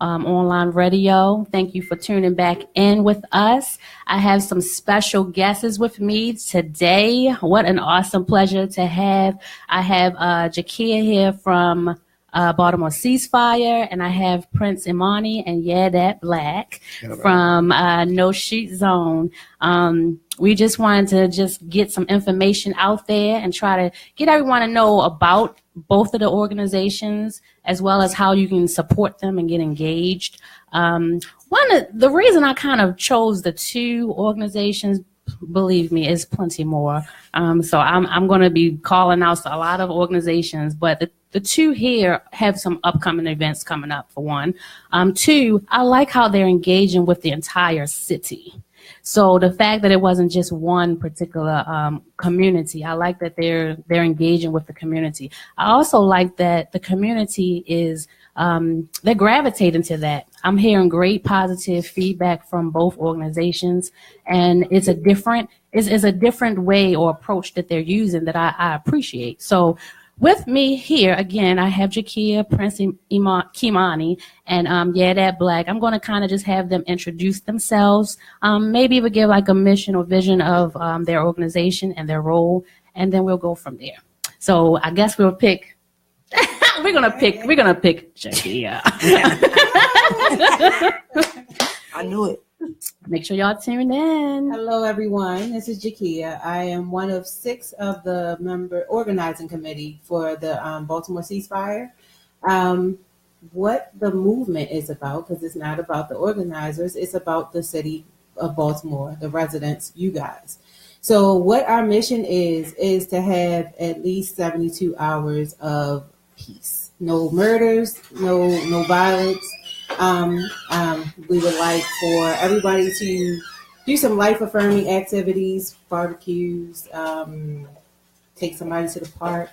Online radio. Thank you for tuning back in with us. I have some special guests with me today. What an awesome pleasure to have. I have Jakia here from Baltimore Ceasefire, and I have Prince Imani and That Black from No Shoot Zone. We just wanted to just get some information out there and try to get everyone to know about both of the organizations, as well as how you can support them and get engaged. The reason I kind of chose the two organizations, believe me, is plenty more. So I'm going to be calling out a lot of organizations, but the two here have some upcoming events coming up, for one. Two, I like how they're engaging with the entire city. So the fact that it wasn't just one particular community, I like that they're engaging with the community. I also like that the community is they're gravitating to that. I'm hearing great positive feedback from both organizations, and it's a different way or approach that they're using that I appreciate. So with me here, again, I have Jakia, Prince Kimani, and That Black. I'm going to kind of just have them introduce themselves. Maybe we'll give like a mission or vision of their organization and their role, and then we'll go from there. So I guess we'll pick. We're gonna pick Jakia. I knew it. Make sure y'all tune in. Hello, everyone. This is Jakia. I am one of 6 of the organizing committee for the Baltimore Ceasefire. What the movement is about, because it's not about the organizers, it's about the city of Baltimore, the residents, you guys. So what our mission is to have at least 72 hours of peace. No murders, no violence. We would like for everybody to do some life-affirming activities, barbecues, take somebody to the park,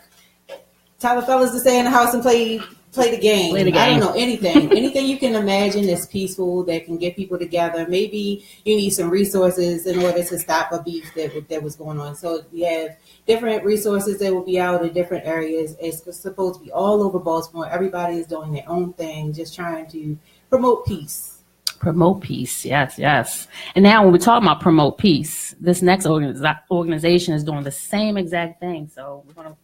tell the fellas to stay in the house and play the game. I don't know, anything you can imagine that's peaceful, that can get people together. Maybe you need some resources in order to stop a beef that was going on. So we have different resources that will be out in different areas. It's supposed to be all over Baltimore. Everybody is doing their own thing, just trying to promote peace. Promote peace, yes. And now when we're talking about promote peace, this next organization is doing the same exact thing. So we're going to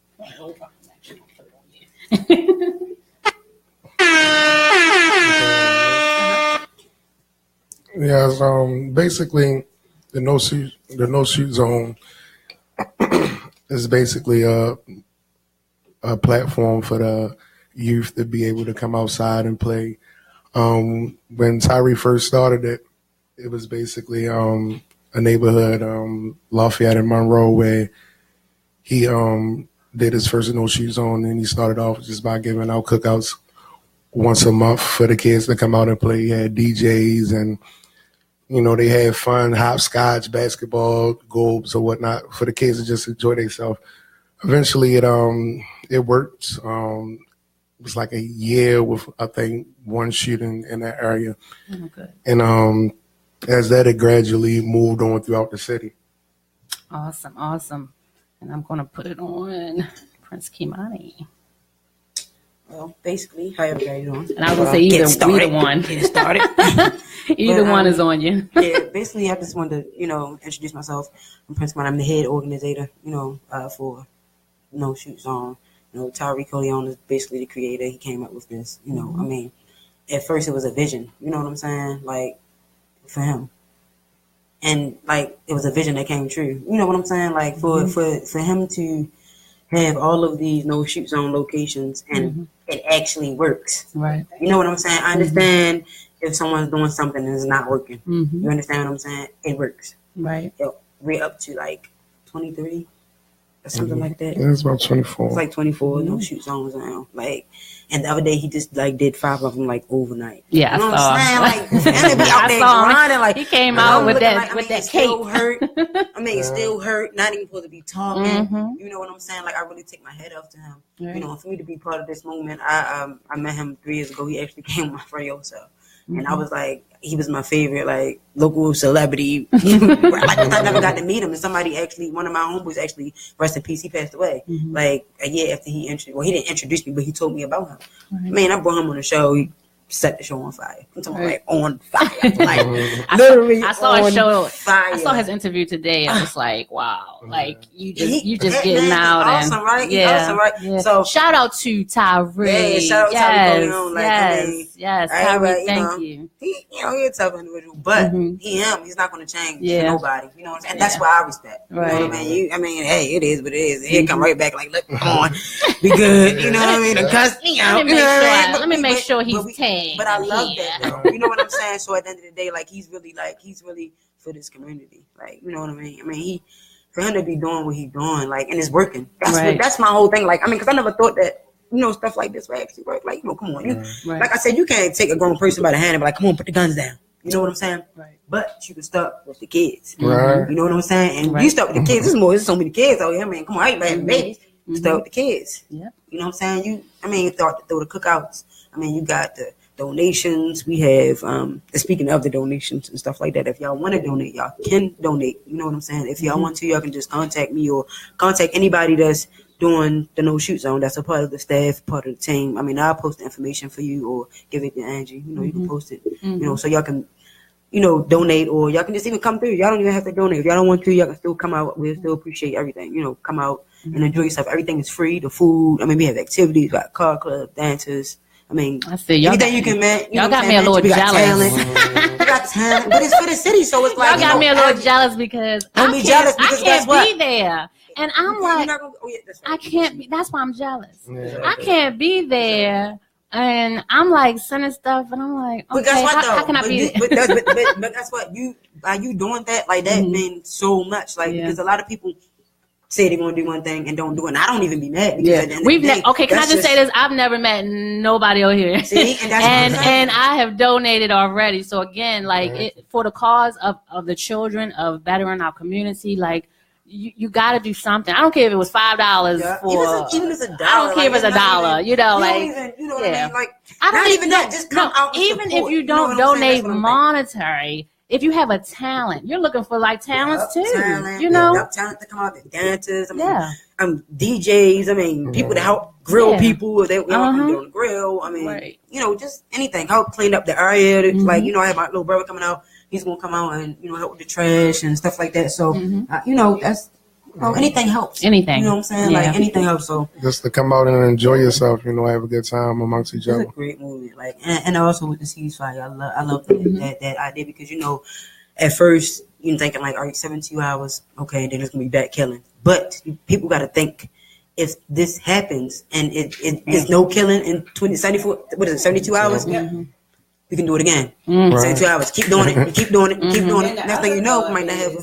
basically the no shoot zone is basically a platform for the youth to be able to come outside and play. When Tyree first started it was basically a neighborhood, Lafayette and Monroe, where he did his first no shoot zone, and he started off just by giving out cookouts once a month for the kids to come out and play. He had DJs, and they had fun, hopscotch, basketball, goals or whatnot for the kids to just enjoy themselves. Eventually, it worked. It was like a year with, I think, one shooting in that area. Okay. And as that, it gradually moved on throughout the city. Awesome. And I'm going to put it on Prince Kimani. Well, basically, how everybody doing? And I was going to say either one. Get started. Either one is on you. Yeah, basically, I just wanted to, introduce myself. I'm Prince Kimani. I'm the head organizer, for No Shoot Zone. Tyree Leon is basically the creator. He came up with this, I mean, at first it was a vision, you know what I'm saying? Like, for him. And, like, it was a vision that came true. You know what I'm saying? Like, for him to have all of these no shoot zone locations and it actually works. Right. You know what I'm saying? I understand if someone's doing something and it's not working. You understand what I'm saying? It works. Right. We're up to, like, 23 or something like that. Yeah, it's about 24. It's like 24 no shoot zones now. Like, and the other day he just like did 5 of them like overnight. Yeah, you know what I'm saying? Like, and be out there grinding. Like, he came out with that that cape. Still hurt. It still hurt. Not even supposed to be talking. You know what I'm saying? Like, I really take my head off to him. Right. For me to be part of this moment, I met him 3 years ago. He actually came on my radio show. And I was like, he was my favorite, like, local celebrity. I never got to meet him. And somebody actually, one of my homeboys actually, rest in peace, he passed away. Like, a year after he didn't introduce me, but he told me about him. Right. Man, I brought him on the show. set the show on fire. I'm talking about like on fire. Like literally I saw on a show. fire. I saw his interview today. I was like, wow, like you just that getting man, out awesome, and right? yeah, Awesome, right? yeah. So shout out to Tyree. Yeah, shout out to Tyree Coleon. Like, yes, right, Tyree, right, thank you. He's a tough individual, but he's not going to change for nobody. You know what I'm saying? And that's what I respect. Right. You know what I mean? Hey, it is what it is. He'll come right back like, look, come on, be good. You know what I mean? Because let me make sure he's tagged. But I love that though. You know what I'm saying? So at the end of the day, like he's really for this community. Like, you know what I mean? I mean, for him to be doing what he's doing, like, and it's working. That's my whole thing. Like, I mean, because I never thought that, you know, stuff like this would actually work. Like, you know, come on. Like I said, you can't take a grown person by the hand and be like, come on, put the guns down. You know what I'm saying? Right. But you can start with the kids. Right. You know what I'm saying? And you start with the kids. There's so many kids out here. I mean, come on, I ain't bad babies. Start with the kids. Yeah. You know what I'm saying? You start to throw the cookouts. I mean, you got the donations. We have, speaking of the donations and stuff like that, if y'all want to donate, y'all can donate. You know what I'm saying? If y'all want to, y'all can just contact me or contact anybody that's doing the No Shoot Zone. That's a part of the staff, part of the team. I mean, I'll post the information for you or give it to Angie. You know, you can post it, you know, so y'all can, you know, donate, or y'all can just even come through. Y'all don't even have to donate. If y'all don't want to, y'all can still come out. We'll still appreciate everything. You know, come out and enjoy yourself. Everything is free. The food. I mean, we have activities, we got car club, dancers. I mean, anything you can make. Y'all got me a little jealous. We got talent, but it's for the city, so it's like y'all got me a little jealous because I can't be there, and I'm like, I can't be. That's why I'm jealous. Yeah. I can't be there. And I'm like sending stuff, and I'm like, okay, how can I be? But that's what by you doing that, like that means so much, like because a lot of people say they're gonna do one thing and don't do it. And I don't even be mad because can I just say this? I've never met nobody over here. See, and I have donated already. So again, like for the cause of the children of veteran our community, like. You got to do something. I don't care if it was $5 for. Even if it's $1. I don't care if it's $1. You know, like you know what I mean? Like I don't not even that. Just come out. Even if you don't donate monetary, if you have a talent, you're looking for like talents too. You know, talent to come out. The dancers. I mean, DJs. I mean, people to help grill people. If they want to get on the grill. I mean, you know, just anything. Help clean up the area. Like you know, I have my little brother coming out. He's gonna come out and help with the trash and stuff like that. So that's anything helps. Anything, you know what I'm saying? Yeah. Like anything helps. So just to come out and enjoy yourself, have a good time amongst each other. It's a great movie. Like and also with the ceasefire, I love that idea because at first you're thinking like, all right, 72 hours, okay, then it's gonna be back killing. But people got to think if this happens and it's no killing in 72 hours. We can do it again. 72 hours. Keep doing it. Keep doing it. Keep doing it. Next thing you know, might not have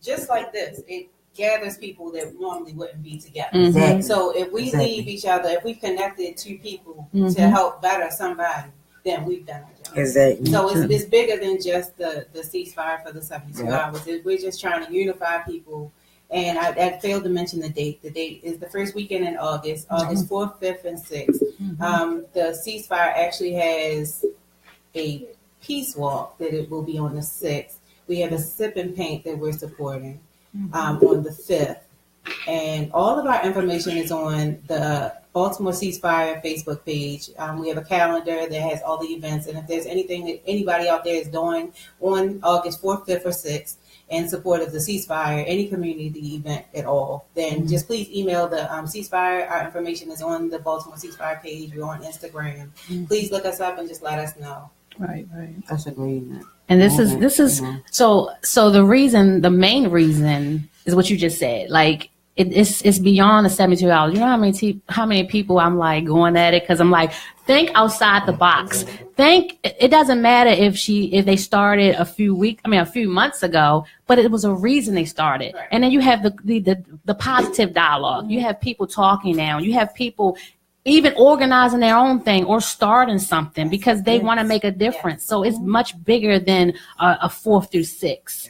just like this. It gathers people that normally wouldn't be together. Exactly. So if we leave each other, if we connected two people to help better somebody, then we've done our job. Exactly. So it's bigger than just the ceasefire for the 72 hours. We're just trying to unify people. And I failed to mention the date. The date is the first weekend in August 4th, 5th, and 6th. The ceasefire actually has a peace walk that it will be on the 6th. We have a sip and paint that we're supporting on the 5th. And all of our information is on the Baltimore Ceasefire Facebook page. We have a calendar that has all the events. And if there's anything that anybody out there is doing on August 4th, 5th, or 6th in support of the ceasefire, any community event at all, then just please email the ceasefire. Our information is on the Baltimore Ceasefire page. We're on Instagram. Please look us up and just let us know. Right. That's a great. And this is so the main reason is what you just said. Like it's beyond the 72 hours. You know how many people I'm like going at it because I'm like, think outside the box. Think it doesn't matter if they started a few months ago, but it was a reason they started. Right. And then you have the positive dialogue. You have people talking now. You have people even organizing their own thing or starting something because they want to make a difference. So it's much bigger than a 4th through 6th.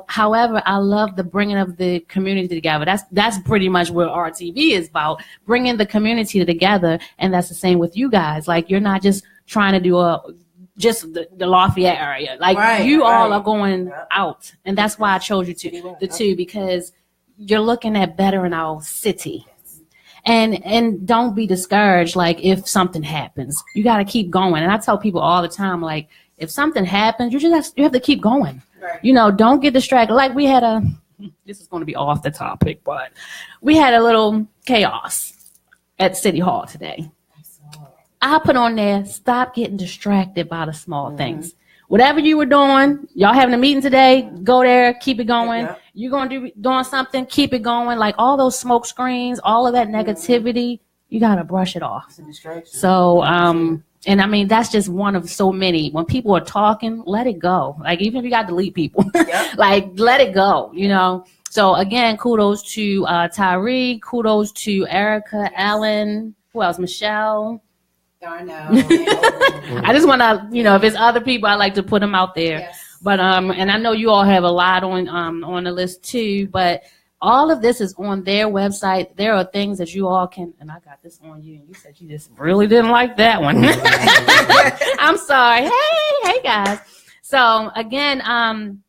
However, I love the bringing of the community together. That's pretty much what RTV is about, bringing the community together. And that's the same with you guys. Like, you're not just trying to do just the Lafayette area. Like, you all are going out. And that's why I chose you the two, because you're looking at bettering our city. And don't be discouraged. Like if something happens, you got to keep going. And I tell people all the time, like if something happens, you have to keep going. Right. You know, don't get distracted. Like we had this is going to be off the topic, but we had a little chaos at City Hall today. I put on there, stop getting distracted by the small things. Whatever you were doing, y'all having a meeting today, go there, keep it going. Yeah. You're going to doing something, keep it going. Like all those smoke screens, all of that negativity, you got to brush it off. It's a distraction. So, and I mean, that's just one of so many. When people are talking, let it go. Like even if you got to delete people, like let it go, you know. So again, kudos to Tyree, kudos to Erica, Ellen, who else? Michelle. Darnell. I just want to, you know, if it's other people, I like to put them out there. Yes. But and I know you all have a lot on the list too. But all of this is on their website. There are things that you all can. And I got this on you, and you said you just really didn't like that one. I'm sorry. Hey guys. So again,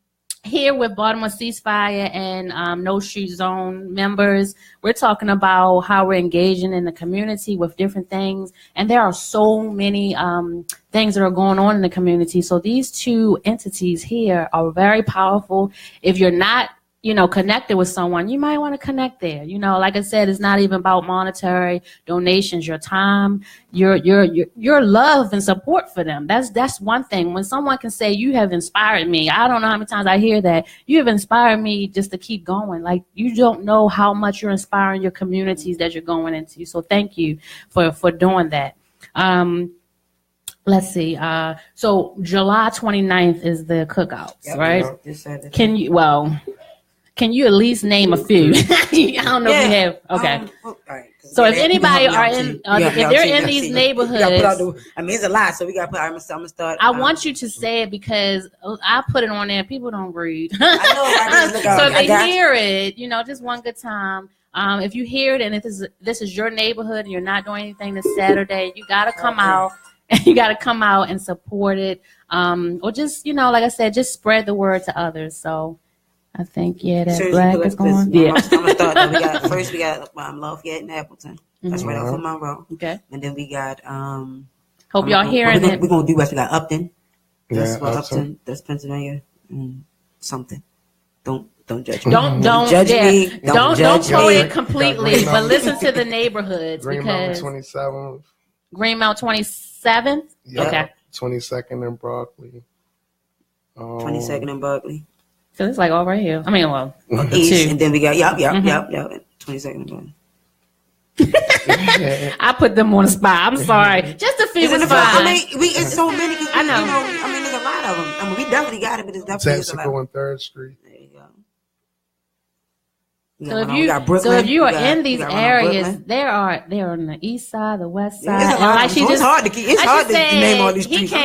here with Baltimore Ceasefire and No Shoot Zone members, we're talking about how we're engaging in the community with different things. And there are so many things that are going on in the community. So these two entities here are very powerful. If you're not, you know, connected with someone, you might want to connect there. You know, like I said, it's not even about monetary donations, your time, your love and support for them. That's one thing. When someone can say, you have inspired me, I don't know how many times I hear that, you have inspired me just to keep going. Like you don't know how much you're inspiring your communities that you're going into. So thank you for doing that. Let's see. So July 29th is the cookouts, right? Can you at least name a few? I don't know if you have. Okay. Right, so if anybody are in, if they're in these neighborhoods, I mean, it's a lot, so we got to put. I'm gonna start. I want you to say it because I put it on there. People don't read. I know. So if they hear it, you know, just one good time. If you hear it, and if this is your neighborhood, and you're not doing anything this Saturday, you got to come out. You got to come out and support it, or just, you know, like I said, just spread the word to others. So. I think, that black is going. Yeah. I'm gonna start. We got Lafayette and Appleton. That's right off of Monroe. Okay. And then we got hope y'all hearing it. We're gonna do West. We got Upton. That's Upton. That's Pennsylvania. Something. Don't judge me. Don't judge me. Don't quote it completely, but listen to the neighborhoods. Greenmount 27th. Greenmount 27th. Yeah. Okay. 22nd and Broccoli. 22nd and Berkeley. So it's like all right here. I mean, well, East, and then we got 22nd. I put them on the spot. I'm sorry. Just a few is fine. I mean, it's so many. I know. You know. I mean, there's a lot of them. I mean, we definitely got it, but it's definitely Texaco and 3rd Street. There you go. So if you are in these areas, they're on the east side, the west side. And like it's hard to name all these streets. He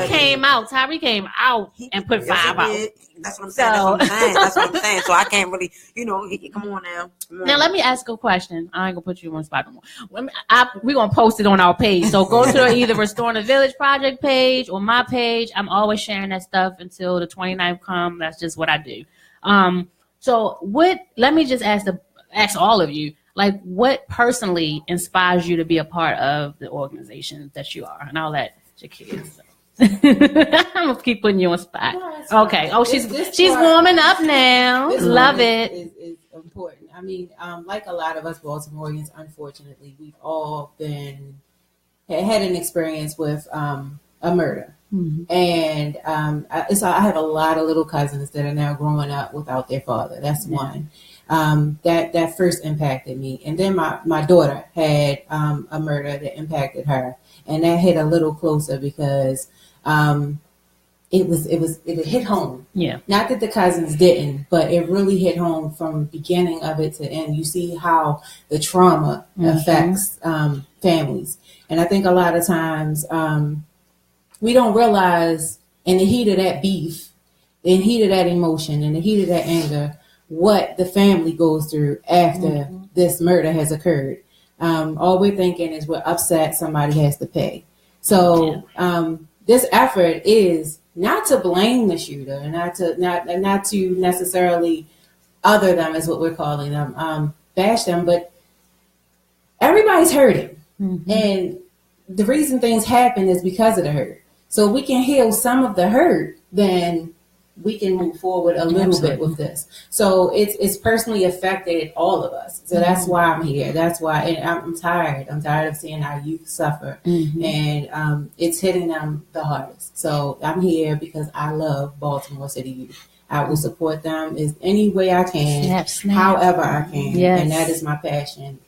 came out. Tyree came out and put 5 out. That's what I'm saying. That's what I'm saying. So I can't really, you know, come on now. Now let me ask a question. I ain't gonna put you on the spot no more. We're gonna post it on our page. So go to either Restoring the Village Project page or my page. I'm always sharing that stuff until the 29th come. That's just what I do. So let me just ask all of you, like what personally inspires you to be a part of the organization that you are? And I'll let Jakia. I'm gonna keep putting you on spot. No, okay. Oh, she's warming up now. Love it. Is important. I mean, like a lot of us Baltimoreans, unfortunately, we've all had an experience with a murder. Mm-hmm. And I have a lot of little cousins that are now growing up without their father. That's one. That first impacted me. And then my daughter had a murder that impacted her. And that hit a little closer because it hit home. Yeah. Not that the cousins didn't, but it really hit home from beginning of it to end. You see how the trauma affects families. And I think a lot of times we don't realize in the heat of that beef, in the heat of that emotion, in the heat of that anger, what the family goes through after this murder has occurred. All we're thinking is we're upset somebody has to pay. So this effort is not to blame the shooter and not to necessarily other them is what we're calling them, bash them, but everybody's hurting. And the reason things happen is because of the hurt. So if we can heal some of the hurt, then we can move forward a little bit with this. So it's personally affected all of us. So that's why I'm here. That's why, and I'm tired. I'm tired of seeing our youth suffer, and it's hitting them the hardest. So I'm here because I love Baltimore City youth. I will support them in any way I can, however I can, and that is my passion.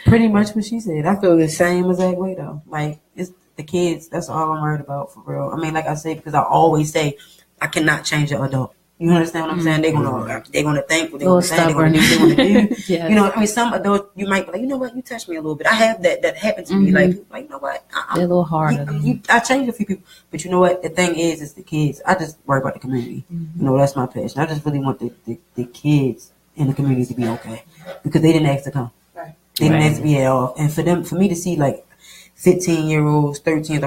Pretty much what she said. I feel the same exact way though. Like, it's the kids. That's all I'm worried about for real. I mean, like I said, because I always say I cannot change an adult. You understand what I'm saying? They're gonna think what they're gonna say. They're gonna do what they're gonna do. You know, I mean, some adults you might be like, you know what, you touched me a little bit. I have that happened to me. Like you know what, they're a little harder. I changed a few people, but you know what? The thing is the kids. I just worry about the community. You know, that's my passion. I just really want the kids in the community to be okay because they didn't ask to come. They didn't ask to be at all. And for me to see like 15-year-olds, 13,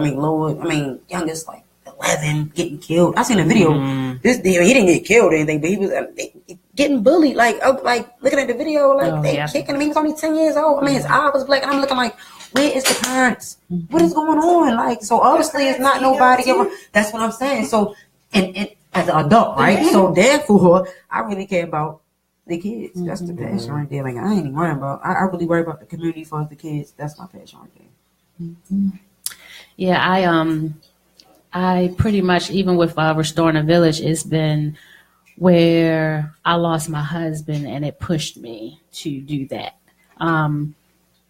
youngest like 11 getting killed. I seen a video. This deal, he didn't get killed or anything, but he was getting bullied. Like looking at the video, like they kicking him. He was only 10 years old. I mean, his eye was black, and I'm looking like, where is the parents? What is going on? Like, so obviously it's not nobody. That's what I'm saying. So, and as an adult, right? So therefore, I really care about the kids. That's the passion right there. Like, I ain't even worrying about. I really worry about the community for the kids. That's my passion right there. Yeah, I pretty much, even with Restoring a Village, it's been where I lost my husband, and it pushed me to do that.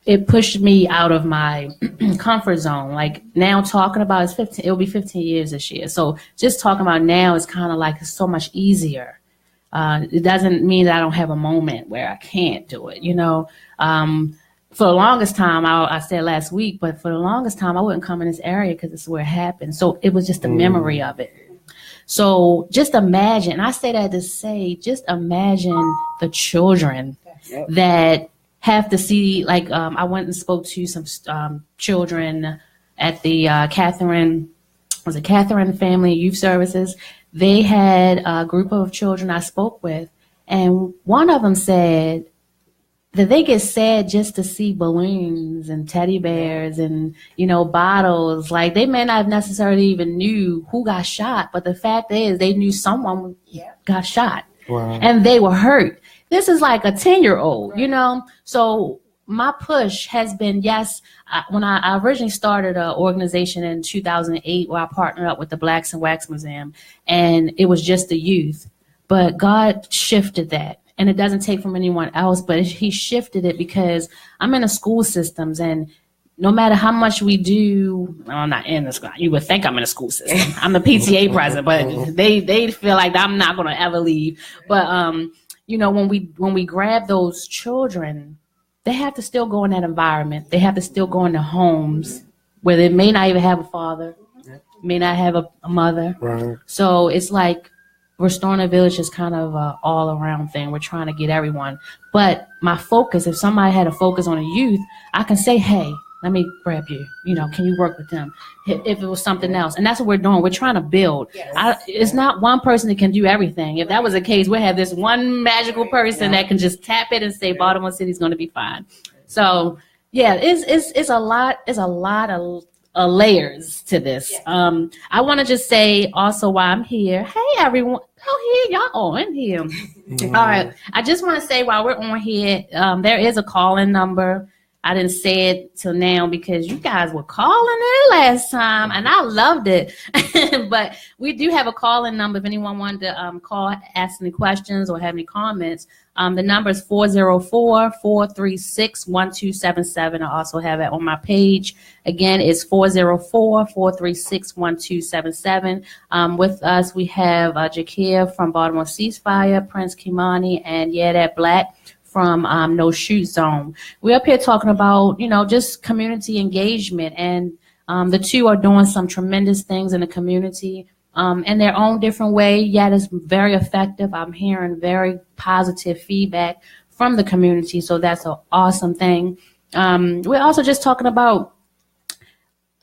It pushed me out of my comfort zone. Like, now talking about it's 15. It'll be 15 years this year. So just talking about now is kind of like it's so much easier. It doesn't mean that I don't have a moment where I can't do it. You know, for the longest time, I said last week, but for the longest time, I wouldn't come in this area because it's where it happened. So it was just a memory of it. So just imagine, and I say that to say, just imagine the children that have to see, like, I went and spoke to some children at the Catherine Family Youth Services. They had a group of children I spoke with, and one of them said that they get sad just to see balloons and teddy bears and, you know, bottles. Like, they may not have necessarily even knew who got shot, but the fact is they knew someone got shot. Wow. And they were hurt. This is like a 10-year-old, you know? So my push has been, when I originally started an organization in 2008 where I partnered up with the Blacks in Wax Museum, and it was just the youth. But God shifted that. And it doesn't take from anyone else, but he shifted it because I'm in the school systems, and no matter how much we do, I'm not in the school. You would think I'm in a school system. I'm the PTA president, but they feel like I'm not going to ever leave. But you know, when we grab those children, they have to still go in that environment. They have to still go into homes where they may not even have a father, may not have a mother. Right. So it's like Restoring a Village is kind of an all-around thing. We're trying to get everyone. But my focus, if somebody had a focus on a youth, I can say, hey, let me grab you. You know, can you work with them? If it was something else. And that's what we're doing. We're trying to build. Yes. It's not one person that can do everything. If that was the case, we'd have this one magical person that can just tap it and say Baltimore City's going to be fine. So, yeah, it's a lot of layers to this. I want to just say also while I'm here, hey, everyone. Oh, here, y'all on here. All right. I just want to say while we're on here, there is a call-in number. I didn't say it till now because you guys were calling it last time, and I loved it. But we do have a call-in number if anyone wanted to call, ask any questions or have any comments. The number is 404-436-1277. I also have it on my page. Again, it's 404-436-1277. With us, we have Jakia from Baltimore Ceasefire, Prince Kimani, and that Black from No Shoot Zone. We're up here talking about, you know, just community engagement, and the two are doing some tremendous things in the community in their own different way, yet it's very effective. I'm hearing very positive feedback from the community, so that's an awesome thing. We're also just talking about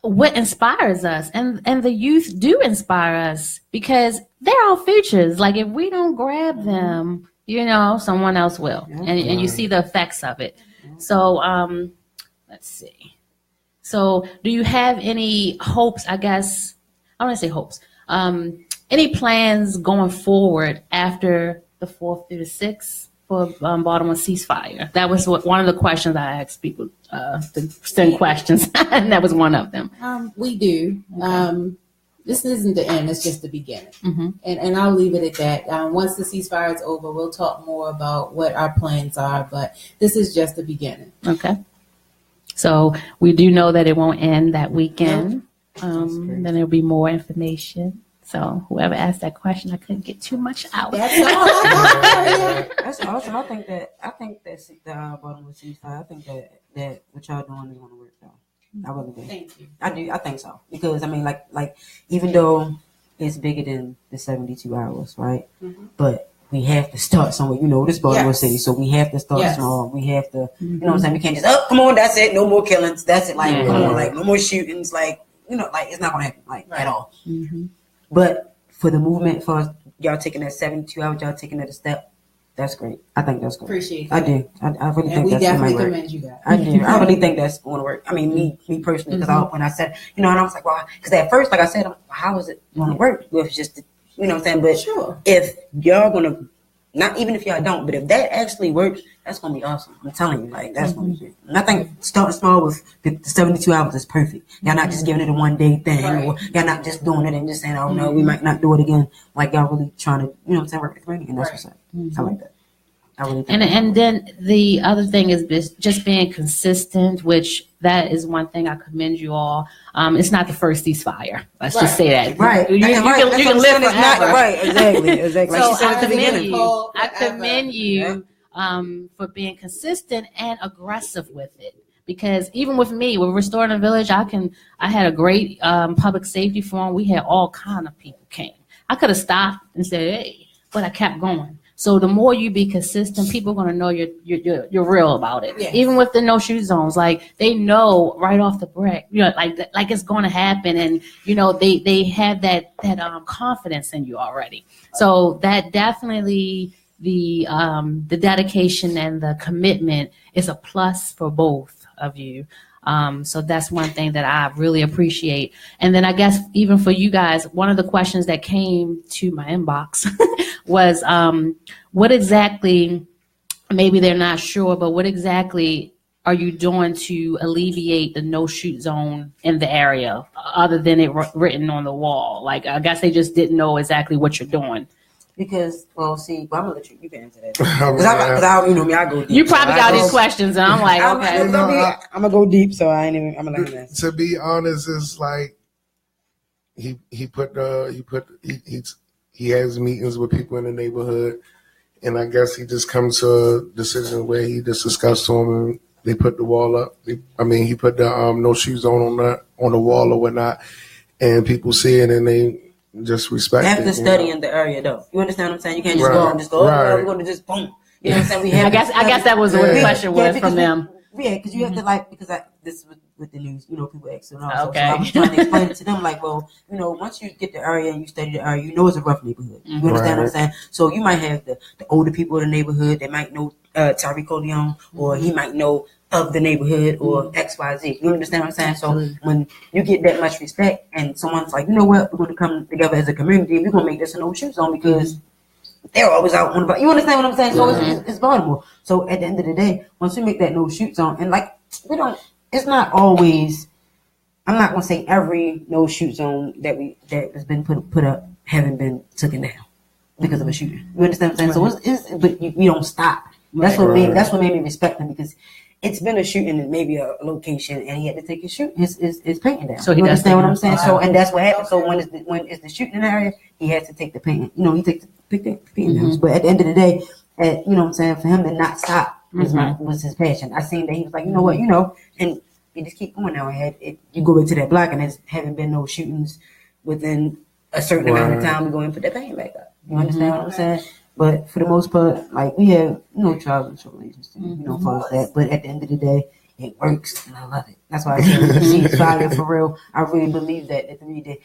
what inspires us, and the youth do inspire us because they're our futures. Like, if we don't grab them, someone else will. And you see the effects of it. So let's see. So do you have any hopes, I guess, I don't want to say hopes, any plans going forward after the 4th through the 6th for Baltimore Ceasefire? That was one of the questions I asked people to send questions, and that was one of them. We do. This isn't the end, it's just the beginning. Mm-hmm. And I'll leave it at that. Once the ceasefire is over, we'll talk more about what our plans are, but this is just the beginning. Okay. So we do know that it won't end that weekend. Then there'll be more information. So whoever asked that question, I couldn't get too much out. That's all I got. That's awesome. I think that the Baltimore Ceasefire, I think that what y'all doing is going to work though. I really do. Thank you. I do. I think so because I mean, like even though it's bigger than the 72 hours, right? Mm-hmm. But we have to start somewhere. This Baltimore City, so we have to start small. We have to, you know what I'm saying? We can't just come on, that's it. No more killings. That's it. Like come on, like no more shootings. Like like it's not gonna happen at all. Mm-hmm. But for the movement, for y'all taking that 72 hours, y'all taking that a step. That's great. I think that's great. Appreciate that. I do. I really think we that's definitely going to commend you guys. I do. I really think that's going to work. I mean, me personally, because when I said, and I was like, well, because at first, like I said, how is it going to work? Well, it's just, what I'm saying? But sure. If y'all going to, not even if y'all don't, but if that actually works, that's going to be awesome. I'm telling you, like, that's going to be great. And I think starting small with the 72 hours is perfect. Y'all not just giving it a one-day thing, or y'all not just doing it and just saying, oh, no, we might not do it again. Like, y'all really trying to, work with the community, and that's what's up. I like that. And then the other thing is just being consistent, which that is one thing I commend you all. It's not the first ceasefire. Let's just say that. Right. You can live forever. Right. Exactly. So Like she said at the beginning. I commend you for being consistent and aggressive with it. Because even with me, with Restoring the Village, I had a great public safety forum. We had all kind of people came. I could have stopped and said, hey, but I kept going. So the more you be consistent, people are going to know you're real about it. Yes. Even with the no shoot zones, like they know right off the break, like it's going to happen, and they have that confidence in you already. So that definitely the dedication and the commitment is a plus for both of you. So that's one thing that I really appreciate. And then I guess even for you guys, one of the questions that came to my inbox was what exactly, maybe they're not sure, but what exactly are you doing to alleviate the no-shoot zone in the area other than it written on the wall? Like, I guess they just didn't know exactly what you're doing. Because, I'm gonna let you can answer that. Because I go deep. You probably got these questions, and I'm like, okay. I'm gonna go deep, so I ain't even. I'm gonna let him answer. To be honest, it's like he has meetings with people in the neighborhood, and I guess he just comes to a decision where he just discussed to them, and they put the wall up. He put the no shoot zone on the wall or whatnot, and people see it and they just respect it. You have to study in the area, though. You understand what I'm saying? You can't just go and just go, we're going to just boom. You know what I'm saying? I guess that was what the question was from them. Yeah, because you have to because this is with the news, people ask and all. Okay. So I was trying to explain it to them, like, well, once you get the area and you study the area, it's a rough neighborhood. You understand what I'm saying? So you might have the older people in the neighborhood. They might know Tariq Leon, or he might know of the neighborhood or XYZ. You understand what I'm saying? So when you get that much respect and someone's like, you know what, we're going to come together as a community, we're going to make this a no shoot zone because they're always out on the. You understand what I'm saying? So it's vulnerable. So at the end of the day, once we make that no shoot zone, and it's not always. I'm not going to say every no shoot zone that has been put up haven't been taken down because of a shooting. You understand what I'm saying? So but you don't stop. That's what made me respect him, because it's been a shooting in maybe a location, and he had to take his painting down. So he understand what I'm saying? So, and that's what happened. So when it's the shooting area, he has to take the painting. He takes the painting down. But at the end of the day, you know what I'm saying, for him to not stop was his passion. I seen that he was like, you know what, and you just keep going now. You go into that block, and there haven't been no shootings within a certain amount of time. We go and put that painting back up. You understand what I'm saying? But for the most part, we have no trials and tribulations, for that. But at the end of the day, it works, and I love it. That's why I say ceasefire for real. I really believe that at the end of the day.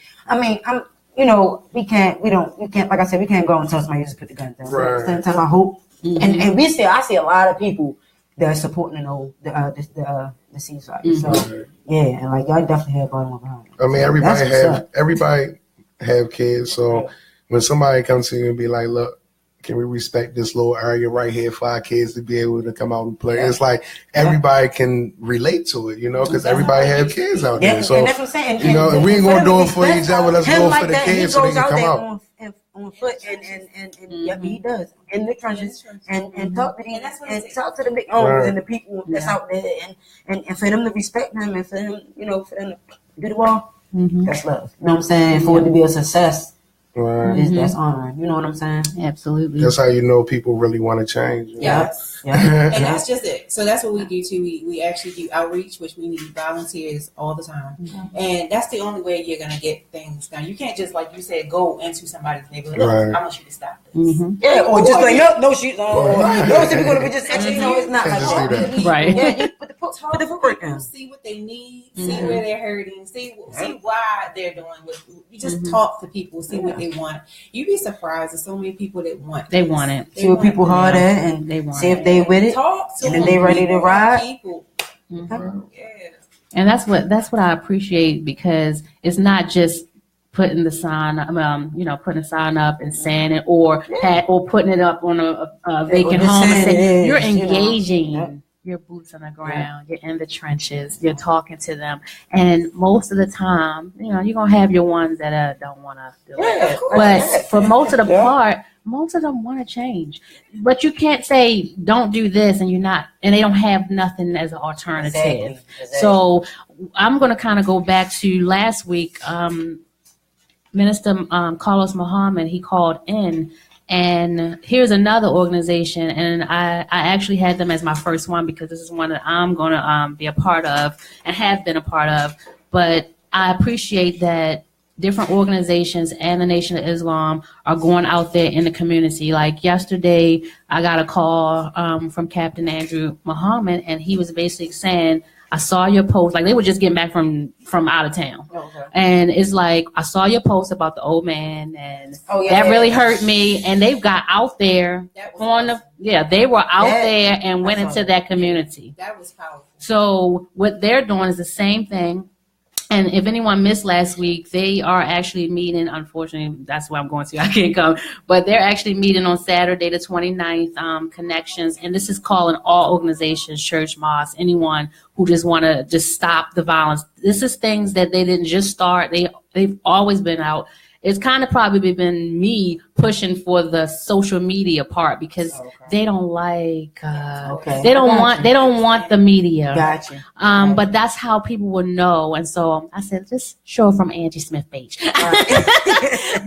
We can't, like I said, we can't go and tell somebody to just put the gun down. Right. At the same time, I hope Mm-hmm. And I see a lot of people that are supporting the ceasefire. So yeah, and like y'all definitely have Baltimore behind it. I mean, So everybody have kids. So when somebody comes to you and be like, look, can we respect this little area right here for our kids to be able to come out and play? It's like everybody can relate to it, because everybody have kids out there. So, and that's what I'm saying. And we ain't going to do it for each other. Let's do it for the kids so they can come out. On foot and he does in the trenches and talk to them and talk to the big owners and the people that's out there and for them to respect them and for them for them to do the ball. That's love. You know what I'm saying? For it to be a success. Right. That's honoring. You know what I'm saying? Absolutely. That's how you know people really want to change. Yes. And that's just it. So that's what we do too. We actually do outreach, which we need volunteers all the time. And that's the only way you're going to get things done. You can't just, like you said, go into somebody's neighborhood. Look, I want you to stop this. Yeah, or just like, no shoes on. No, so we're going to be just actually, it's not like that. Right. Yeah, you put the footwork down. See what they need, see where they're hurting, see why they're doing what you just talk to people, see what they want. You'd be surprised. There's so many people that want They want it. See what people hard at and they want see if they with it. Talk to and them. if they ready to ride. People. And that's what I appreciate, because it's not just putting the sign, putting a sign up and saying it, or putting it up on a vacant home and saying you're engaging. Your boots on the ground, you're in the trenches, you're talking to them, and most of the time, you're gonna have your ones that don't want to do it. But for most of the part, most of them want to change. But you can't say don't do this, and you're not, and they don't have nothing as an alternative. Exactly. So I'm gonna kind of go back to last week. Minister Carlos Muhammad, he called in. And here's another organization, and I actually had them as my first one because this is one that I'm going to be a part of and have been a part of. But I appreciate that different organizations and the Nation of Islam are going out there in the community. Like yesterday, I got a call from Captain Andrew Muhammad, and he was basically saying, I saw your post. Like, they were just getting back from out of town. And it's like, I saw your post about the old man, and that really hurt me. And they've got out there they were out there and went into that community. That was powerful. So what they're doing is the same thing. And if anyone missed last week, they are actually meeting. Unfortunately, that's where I'm going to. I can't come. But they're actually meeting on Saturday, the 29th, Connections. And this is calling all organizations, church, mosque, anyone who just want to just stop the violence. This is things that they didn't just start. They've always been out. It's kind of probably been me pushing for the social media part because they don't like they don't want the media. Gotcha. But that's how people will know. And so I said, just show it from Angie Smith page.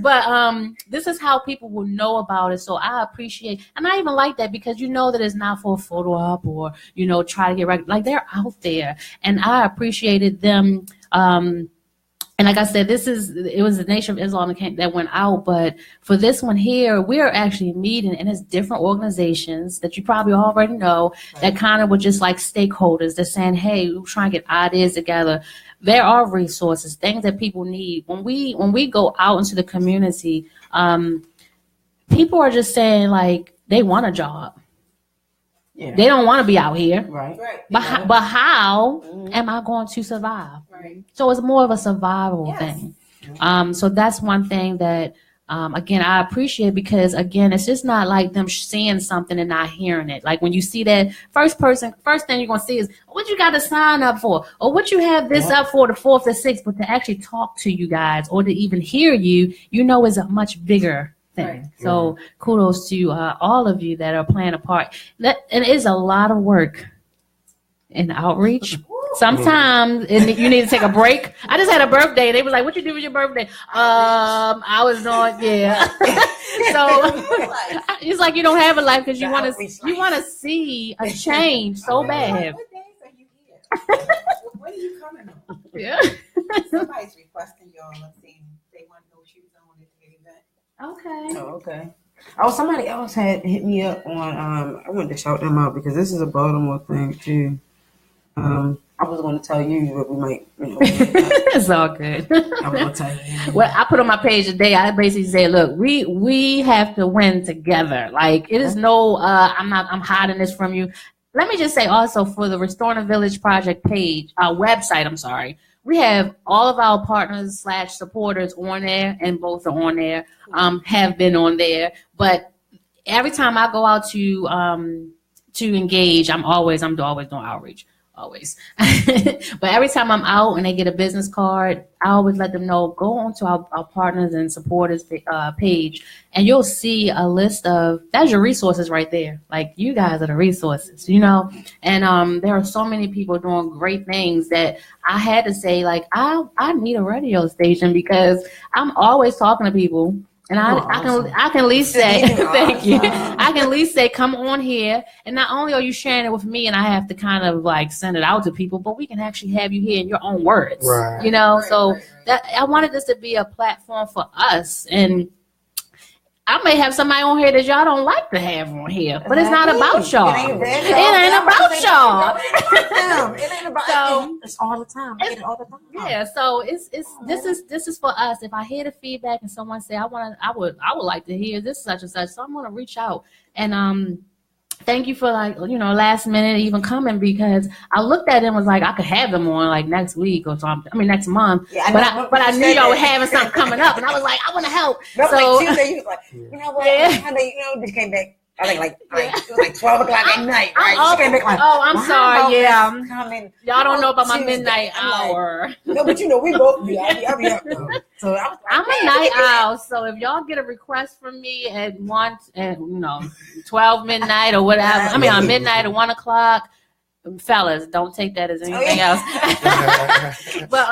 But this is how people will know about it. So I appreciate, and I even like that because you know that it's not for a photo op or try to get right. Like, they're out there, and I appreciated them. And like I said, it was the Nation of Islam that went out. But for this one here, we're actually meeting, and it's different organizations that you probably already know that kind of were just like stakeholders. They're saying, hey, we're trying to get ideas together. There are resources, things that people need. When we go out into the community, people are just saying, like, they want a job. Yeah. They don't want to be out here. Right. But how am I going to survive? Right. So it's more of a survival thing. So that's one thing that, again, I appreciate, because, again, it's just not like them seeing something and not hearing it. Like, when you see that first thing you're going to see is what you got to sign up for, or what you have this up for, the 4th or 6th. But to actually talk to you guys or to even hear you, is a much bigger thing. Right. So kudos to all of you that are playing a part. And it is a lot of work in outreach. Sometimes you need to take a break. I just had a birthday. They were like, what you do with your birthday? I was on, So it's like you don't have a life because you want to see a change so bad. What days are you here? When are you coming on? Yeah. Somebody's requesting y'all. Let's see. They want no shoes on at the event. Okay. Oh, okay. Oh, somebody else had hit me up on. I wanted to shout them out because this is a Baltimore thing too. I was going to tell you, but we might, It's all good. I was going to tell you. Well, I put on my page today, I basically say, look, we have to win together. Like, it is no, I'm hiding this from you. Let me just say also, for the Restoring the Village Project page, our website, I'm sorry, we have all of our partners / supporters on there, and both are on there, have been on there. But every time I go out to engage, I'm always doing outreach. Always. But every time I'm out and they get a business card, I always let them know, go onto our partners and supporters page, and you'll see a list of, that's your resources right there. Like, you guys are the resources, and there are so many people doing great things that I had to say, like, I need a radio station, because I'm always talking to people. And I can at least say, thank you. I can at least say, come on here. And not only are you sharing it with me, and I have to kind of like send it out to people, but we can actually have you here in your own words, so that I wanted this to be a platform for us. And I may have somebody on here that y'all don't like to have on here, but it's not about y'all. It ain't about y'all. It ain't about it's all the time. I get it all the time. Yeah, so this is for us. If I hear the feedback and someone say I would like to hear this such and such, so I'm gonna reach out. And thank you for last minute even coming, because I looked at it and was like, I could have them on like next week or something. I mean next month. Yeah, but I knew y'all were having something coming up, and I was like, I want to help. No, so like Tuesday, you was like, you know what? Yeah. Just came back. I think like it was like 12 o'clock at night, right? She came back like, I'm sorry, yeah. Y'all don't know about my Tuesday. midnight hour. Like, no, but we both be. I'll be up. So I'm a night owl. So if y'all get a request from me at 12 midnight or whatever, I mean on midnight or 1 o'clock, fellas, don't take that as anything else. But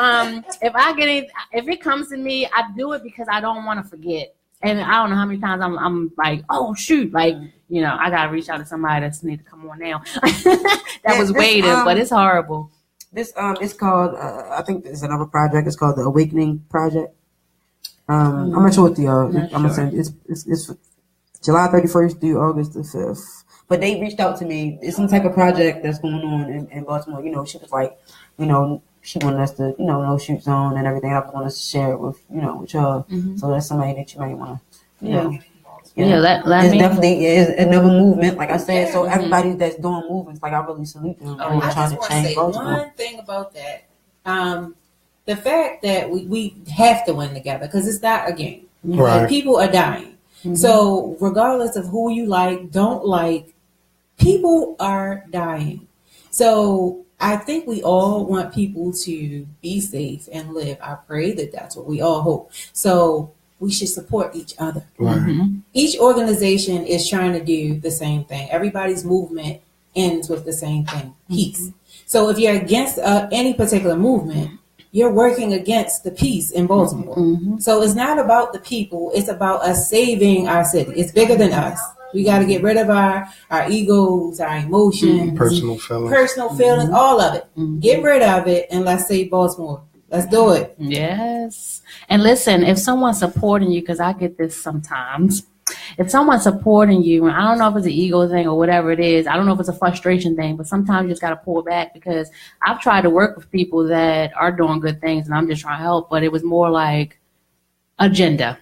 if it comes to me, I do it because I don't want to forget. And I don't know how many times I'm like, oh shoot, like, I gotta reach out to somebody that's need to come on now. That was waiting, but it's horrible. This it's called I think there's another project. It's called the Awakening Project. I'm not sure what I'm gonna send. It's July 31st through August the 5th. But they reached out to me. It's some type of project that's going on in Baltimore. She was like, she wanted us to, no shoot zone and everything. I want us to share it with, with y'all. Mm-hmm. So that's somebody that you might want to, it's definitely is another movement, like I said. So everybody that's doing movements, like I really salute them. I just want to say one thing about that. The fact that we have to win together, because it's not a game. Right. Like, people are dying. Mm-hmm. So regardless of who you don't like, people are dying. So I think we all want people to be safe and live. I pray that that's what we all hope. So we should support each other. Right. Mm-hmm. Each organization is trying to do the same thing. Everybody's movement ends with the same thing, peace. Mm-hmm. So if you're against any particular movement, you're working against the peace in Baltimore. Mm-hmm. So it's not about the people. It's about us saving our city. It's bigger than us. We got to get rid of our egos, our emotions, personal feelings, all of it. Mm-hmm. Get rid of it, and let's save Baltimore. Let's do it. Yes. And listen, if someone's supporting you, because I get this sometimes, if someone's supporting you, and I don't know if it's an ego thing or whatever it is, I don't know if it's a frustration thing, but sometimes you just got to pull back, because I've tried to work with people that are doing good things and I'm just trying to help, but it was more like agenda.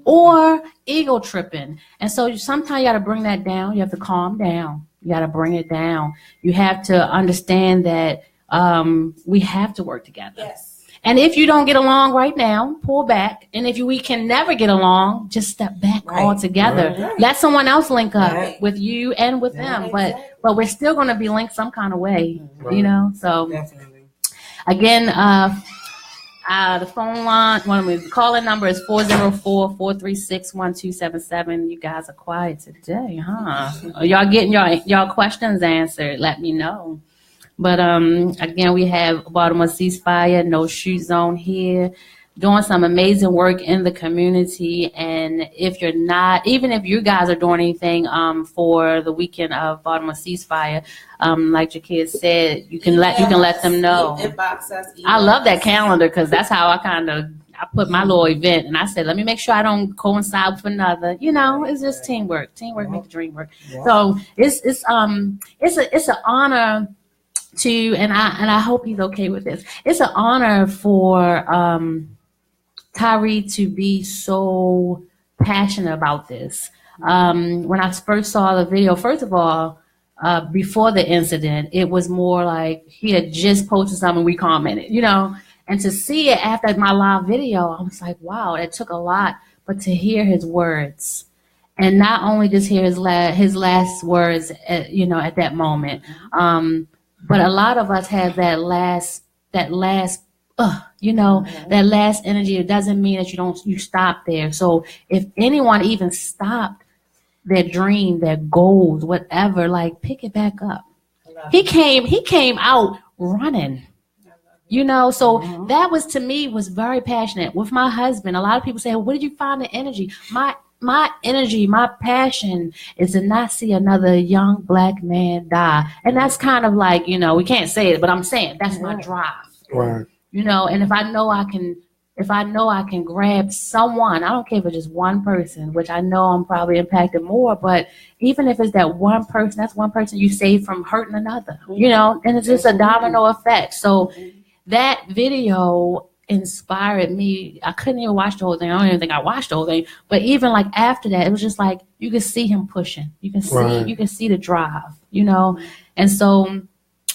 Or ego tripping. And so sometimes you got to bring that down. You have to calm down. You got to bring it down. You have to understand that we have to work together. Yes. And if you don't get along right now, pull back. And if we can never get along, just step back altogether. Right. Let someone else link up with you and with them. Exactly. But we're still going to be linked some kind of way, So definitely. Again, the phone line, the calling number is 404-436-1277. You guys are quiet today, huh? Are y'all getting y'all questions answered? Let me know. But again, we have Baltimore Ceasefire, No Shoot Zone here, doing some amazing work in the community. And if you're not, even if you guys are doing anything for the weekend of Baltimore Ceasefire, like Jakia said, you can let them know. I love that calendar, because that's how I put my little event, and I said, let me make sure I don't coincide with another. It's just teamwork. Teamwork makes the dream work. Yeah. So it's an honor and I hope he's okay with this. It's an honor for Tyree to be so passionate about this. When I first saw the video, first of all, before the incident, it was more like he had just posted something, we commented, and to see it after my live video, I was like, wow, it took a lot, but to hear his words, and not only just hear his last words, at that moment, but a lot of us have that last that last energy. It doesn't mean that you stop there. So if anyone even stopped their dream, their goals, whatever, like pick it back up. He came out running. So that was, to me, was very passionate. With my husband, a lot of people say, well, where did you find the energy? My energy, my passion is to not see another young Black man die. And that's kind of like, we can't say it, but I'm saying that's my drive. Right. And if I know I can grab someone, I don't care if it's just one person, which I know I'm probably impacted more, but even if it's that one person, that's one person you save from hurting another, and it's just a domino effect. So that video inspired me. I couldn't even watch the whole thing. I don't even think I watched the whole thing. But even like after that, it was just like you could see him pushing. You can see the drive, And so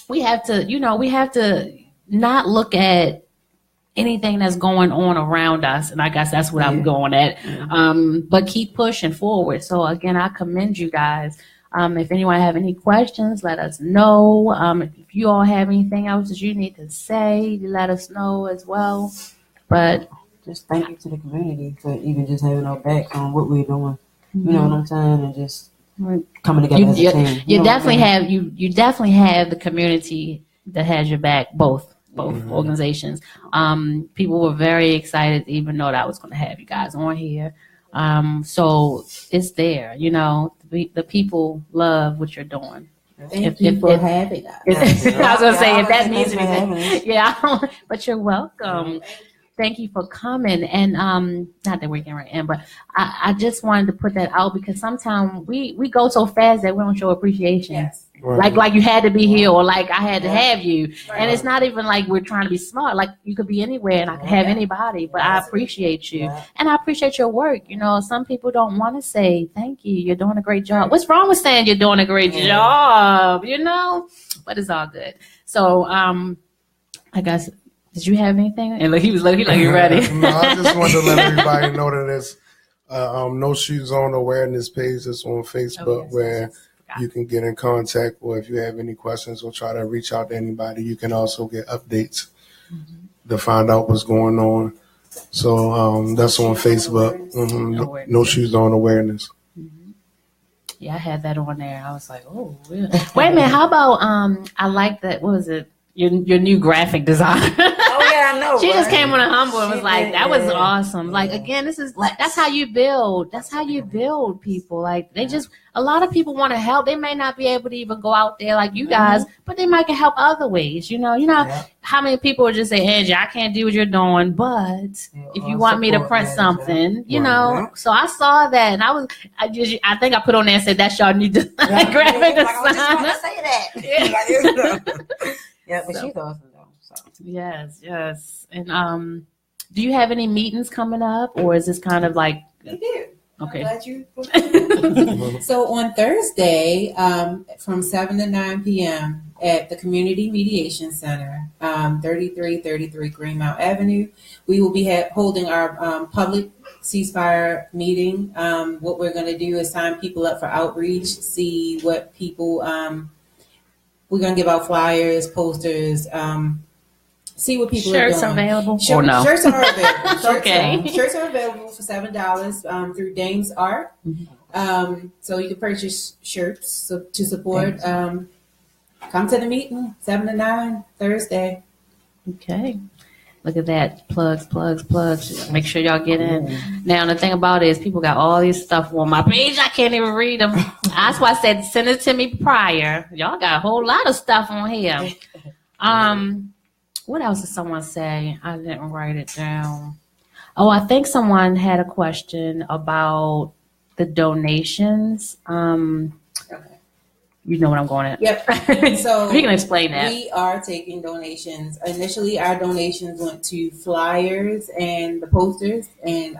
we have to not look at anything that's going on around us. And I guess that's what I'm going at. But keep pushing forward. So again, I commend you guys. If anyone have any questions, let us know. If you all have anything else that you need to say, let us know as well. But just thank you to the community for even just having our back on what we're doing. You know what I'm saying? And just coming together as a team. You definitely have the community that has your back, both organizations. People were very excited to even know that I was going to have you guys on here. So it's there, the people love what you're doing. Thank you for having us. I was going to say, if that means anything. But you're welcome. Thank you for coming. And not that we're getting right in, but I just wanted to put that out because sometimes we go so fast that we don't show appreciation. Yes. Right. Like you had to be here, or like I had to have you. Right. And it's not even like we're trying to be smart. Like you could be anywhere and I could have anybody, but I appreciate you. And I appreciate your work. Some people don't want to say thank you. You're doing a great job. What's wrong with saying you're doing a great job? But it's all good. So I guess, did you have anything? And he was like, you ready? No, I just wanted to let everybody know that there's No Shoes Zone awareness page that's on Facebook where you can get in contact, or if you have any questions or try to reach out to anybody, you can also get updates to find out what's going on. So that's on Facebook. No Shoes Zone awareness. Yeah, I had that on there. I was like, oh, really? Wait a minute. How about I like that? What was it? Your new graphic design. Oh yeah, I know. She just came on a humble and was like, that was awesome. Like again, that's how you build. That's how you build people. Like a lot of people want to help. They may not be able to even go out there like you guys, but they might can help other ways. How many people would just say, Angie, I can't do what you're doing, but if you want me to print something, So I saw that and I think I put on there and said, that's y'all need to graphic design. I just want to say that. Yeah, but she's awesome though. So. Yes. And do you have any meetings coming up, or is this kind of like? We do. Okay. I'm glad you. So on Thursday, from 7 to 9 p.m. at the Community Mediation Center, 3333 Greenmount Avenue, we will be holding our public ceasefire meeting. What we're going to do is sign people up for outreach, see what people. We're going to give out flyers, posters, see what people are doing. Shirts available? Shirts are available. Okay. Shirts are available for $7 through Dame's Art. So you can purchase shirts to support. Come to the meeting, 7 to 9, Thursday. Okay. Look at that. Plugs. Make sure y'all get in. Now, the thing about it is people got all these stuff on my page. I can't even read them. That's why I said send it to me prior. Y'all got a whole lot of stuff on here. What else did someone say? I didn't write it down. Oh, I think someone had a question about the donations. You know what I'm going at. Yep. So we can explain that. We are taking donations. Initially, our donations went to flyers and the posters and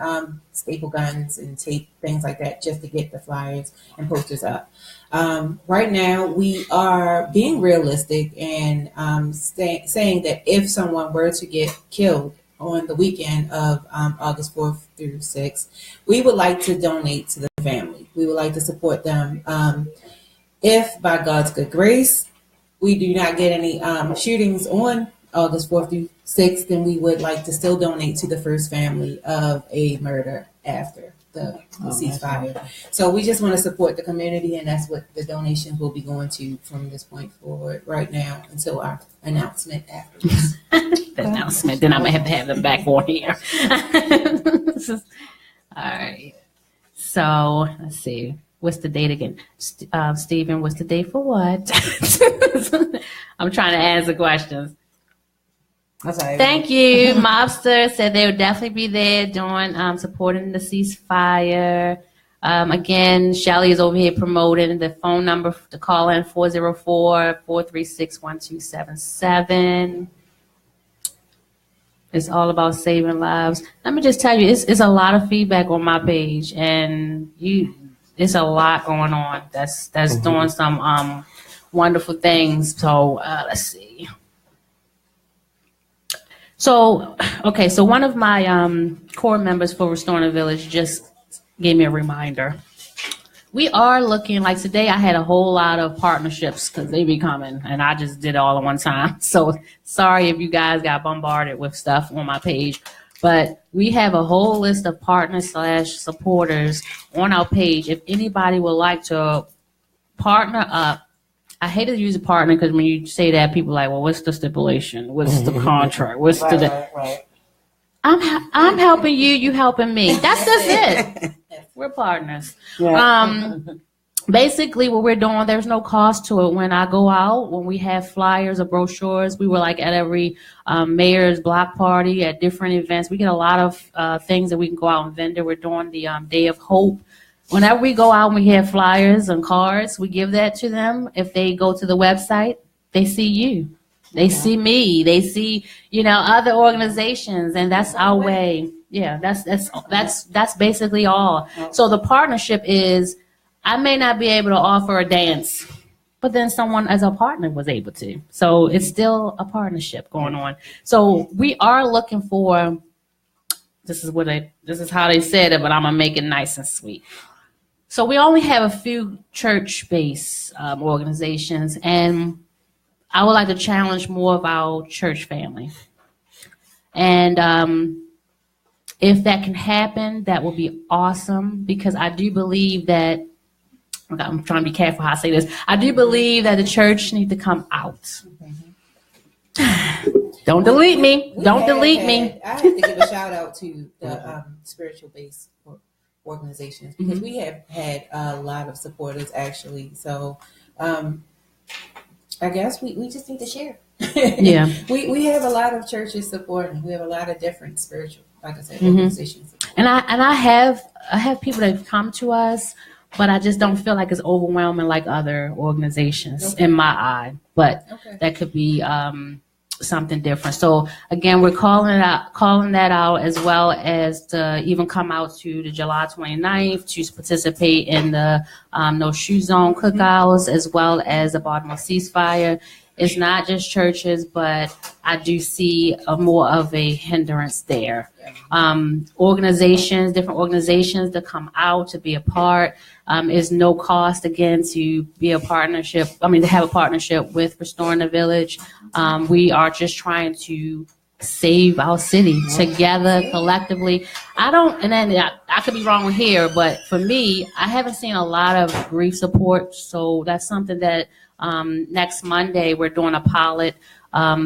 staple guns and tape, things like that, just to get the flyers and posters up. Right now, we are being realistic and saying that if someone were to get killed on the weekend of August 4th through 6th, we would like to donate to the family. We would like to support them. If, by God's good grace, we do not get any shootings on August 4th through 6th, then we would like to still donate to the first family of a murder after the ceasefire. So we just want to support the community, and that's what the donations will be going to from this point forward right now until our announcement after this. The announcement. Then I might have to have them back on here. All right. So let's see. What's the date again? Stephen, what's the date for what? I'm trying to answer questions. Thank you. Mobster said they would definitely be there doing supporting the ceasefire. Again, Shelly is over here promoting the phone number to call in 404-436-1277. It's all about saving lives. Let me just tell you, it's a lot of feedback on my page, and it's a lot going on. That's doing some wonderful things. So let's see. So one of my core members for Restoring the Village just gave me a reminder. We are looking, like today I had a whole lot of partnerships because they be coming, and I just did it all at one time. So sorry if you guys got bombarded with stuff on my page. But we have a whole list of partners/supporters on our page. If anybody would like to partner up, I hate to use a partner because when you say that, people are like, well, what's the stipulation? What's the contract? What's Right. I'm helping you, you helping me. That's just it. We're partners. Yeah. Basically, what we're doing, there's no cost to it. When I go out, when we have flyers or brochures, we were like at every mayor's block party, at different events. We get a lot of things that we can go out and vendor. We're doing the Day of Hope. Whenever we go out and we have flyers and cards, we give that to them. If they go to the website, they see you. They see me. They see, other organizations, and that's our way. Yeah, that's basically all. So the partnership is, I may not be able to offer a dance, but then someone as a partner was able to. So it's still a partnership going on. So we are looking for, this is how they said it, but I'm gonna make it nice and sweet. So we only have a few church-based organizations, and I would like to challenge more of our church family. And if that can happen, that will be awesome, because I do believe that, I'm trying to be careful how I say this, I do believe that the church needs to come out. Don't delete me. Don't delete me. I have to give a shout out to the spiritual-based organizations, because we have had a lot of supporters, actually. So I guess we just need to share. Yeah. We have a lot of churches supporting. We have a lot of different spiritual, like I said, organizations. And I have people that come to us, but I just don't feel like it's overwhelming like other organizations in my eye. But that could be something different. So again, we're calling that out, as well as to even come out to the July 29th to participate in the No Shoe Zone cookouts, as well as the Baltimore Ceasefire. It's not just churches, but I do see more of a hindrance there. Different organizations that come out to be a part. Is no cost, again, to be a partnership. To have a partnership with Restoring the Village. We are just trying to save our city together, collectively. I could be wrong here, but for me, I haven't seen a lot of grief support. So that's something that next Monday we're doing a pilot,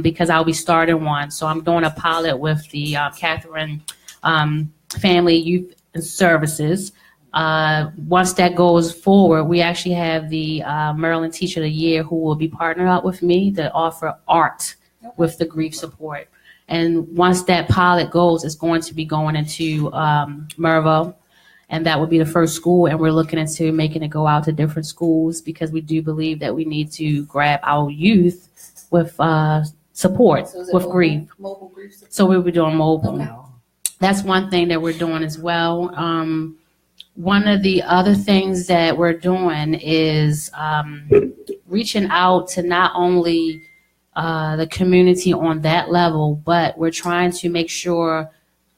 because I'll be starting one. So I'm doing a pilot with the Catherine Family Youth Services. Once that goes forward, we actually have the Maryland Teacher of the Year who will be partnered up with me to offer art with the grief support. And once that pilot goes, it's going to be going into Mervo. and that would be the first school. And we're looking into making it go out to different schools because we do believe that we need to grab our youth with support, with grief. Mobile grief support. So we'll be doing mobile. Okay. That's one thing that we're doing as well. One of the other things that we're doing is reaching out to not only the community on that level, but we're trying to make sure.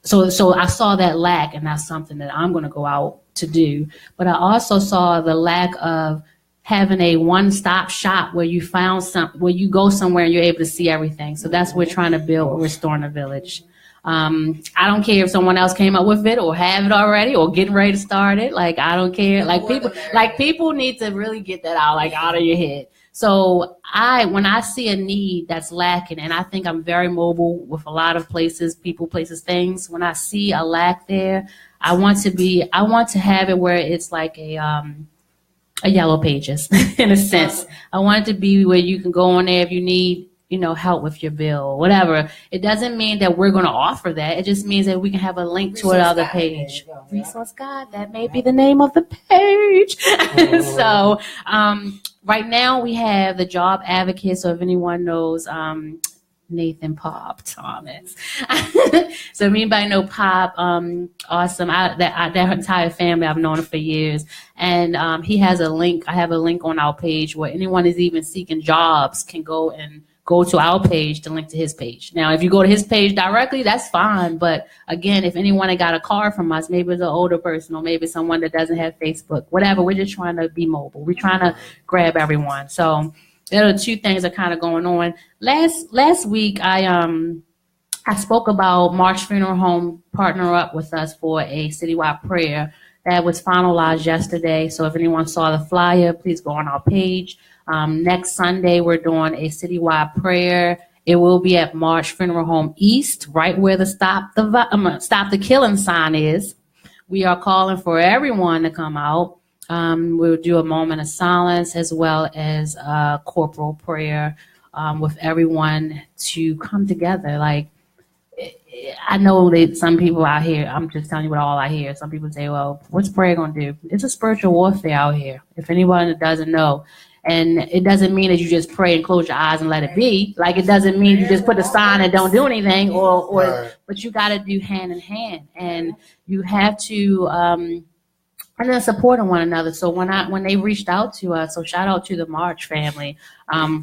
So I saw that lack, and that's something that I'm going to go out to do. But I also saw the lack of having a one-stop shop where you found where you go somewhere and you're able to see everything. So that's what we're trying to build with Restoring the Village. I don't care if someone else came up with it or have it already or getting ready to start it. Like, I don't care. People need to really get that out of your head. So when I see a need that's lacking, and I think I'm very mobile with a lot of places, people, places, things. When I see a lack there, I want to have it where it's like a Yellow Pages in a sense. I want it to be where you can go on there if you need, help with your bill, whatever. It doesn't mean that we're going to offer that. It just means that we can have a link to another page. Resource Guide, that may be the name of the page. So right now we have the job advocate. So if anyone knows Nathan Pop Thomas. So if anybody know Pop, awesome. That entire family, I've known him for years. And he has a link. I have a link on our page where anyone is even seeking jobs can go to our page to link to his page. Now, if you go to his page directly, that's fine. But again, if anyone had got a card from us, maybe it's an older person or maybe someone that doesn't have Facebook, whatever, we're just trying to be mobile. We're trying to grab everyone. So there are two things that are kind of going on. Last week, I spoke about March Funeral Home partner up with us for a citywide prayer that was finalized yesterday. So if anyone saw the flyer, please go on our page. Next Sunday, we're doing a citywide prayer. It will be at March Funeral Home East, right where the Stop the Killing sign is. We are calling for everyone to come out. We'll do a moment of silence as well as a corporal prayer with everyone to come together. Like, I know that some people out here, I'm just telling you what all I hear. Some people say, well, what's prayer going to do? It's a spiritual warfare out here. If anyone that doesn't know. And it doesn't mean that you just pray and close your eyes and let it be. Like, it doesn't mean you just put a sign and don't do anything, but you got to do hand in hand, and you have to, and then supporting one another. So when they reached out to us, so shout out to the March family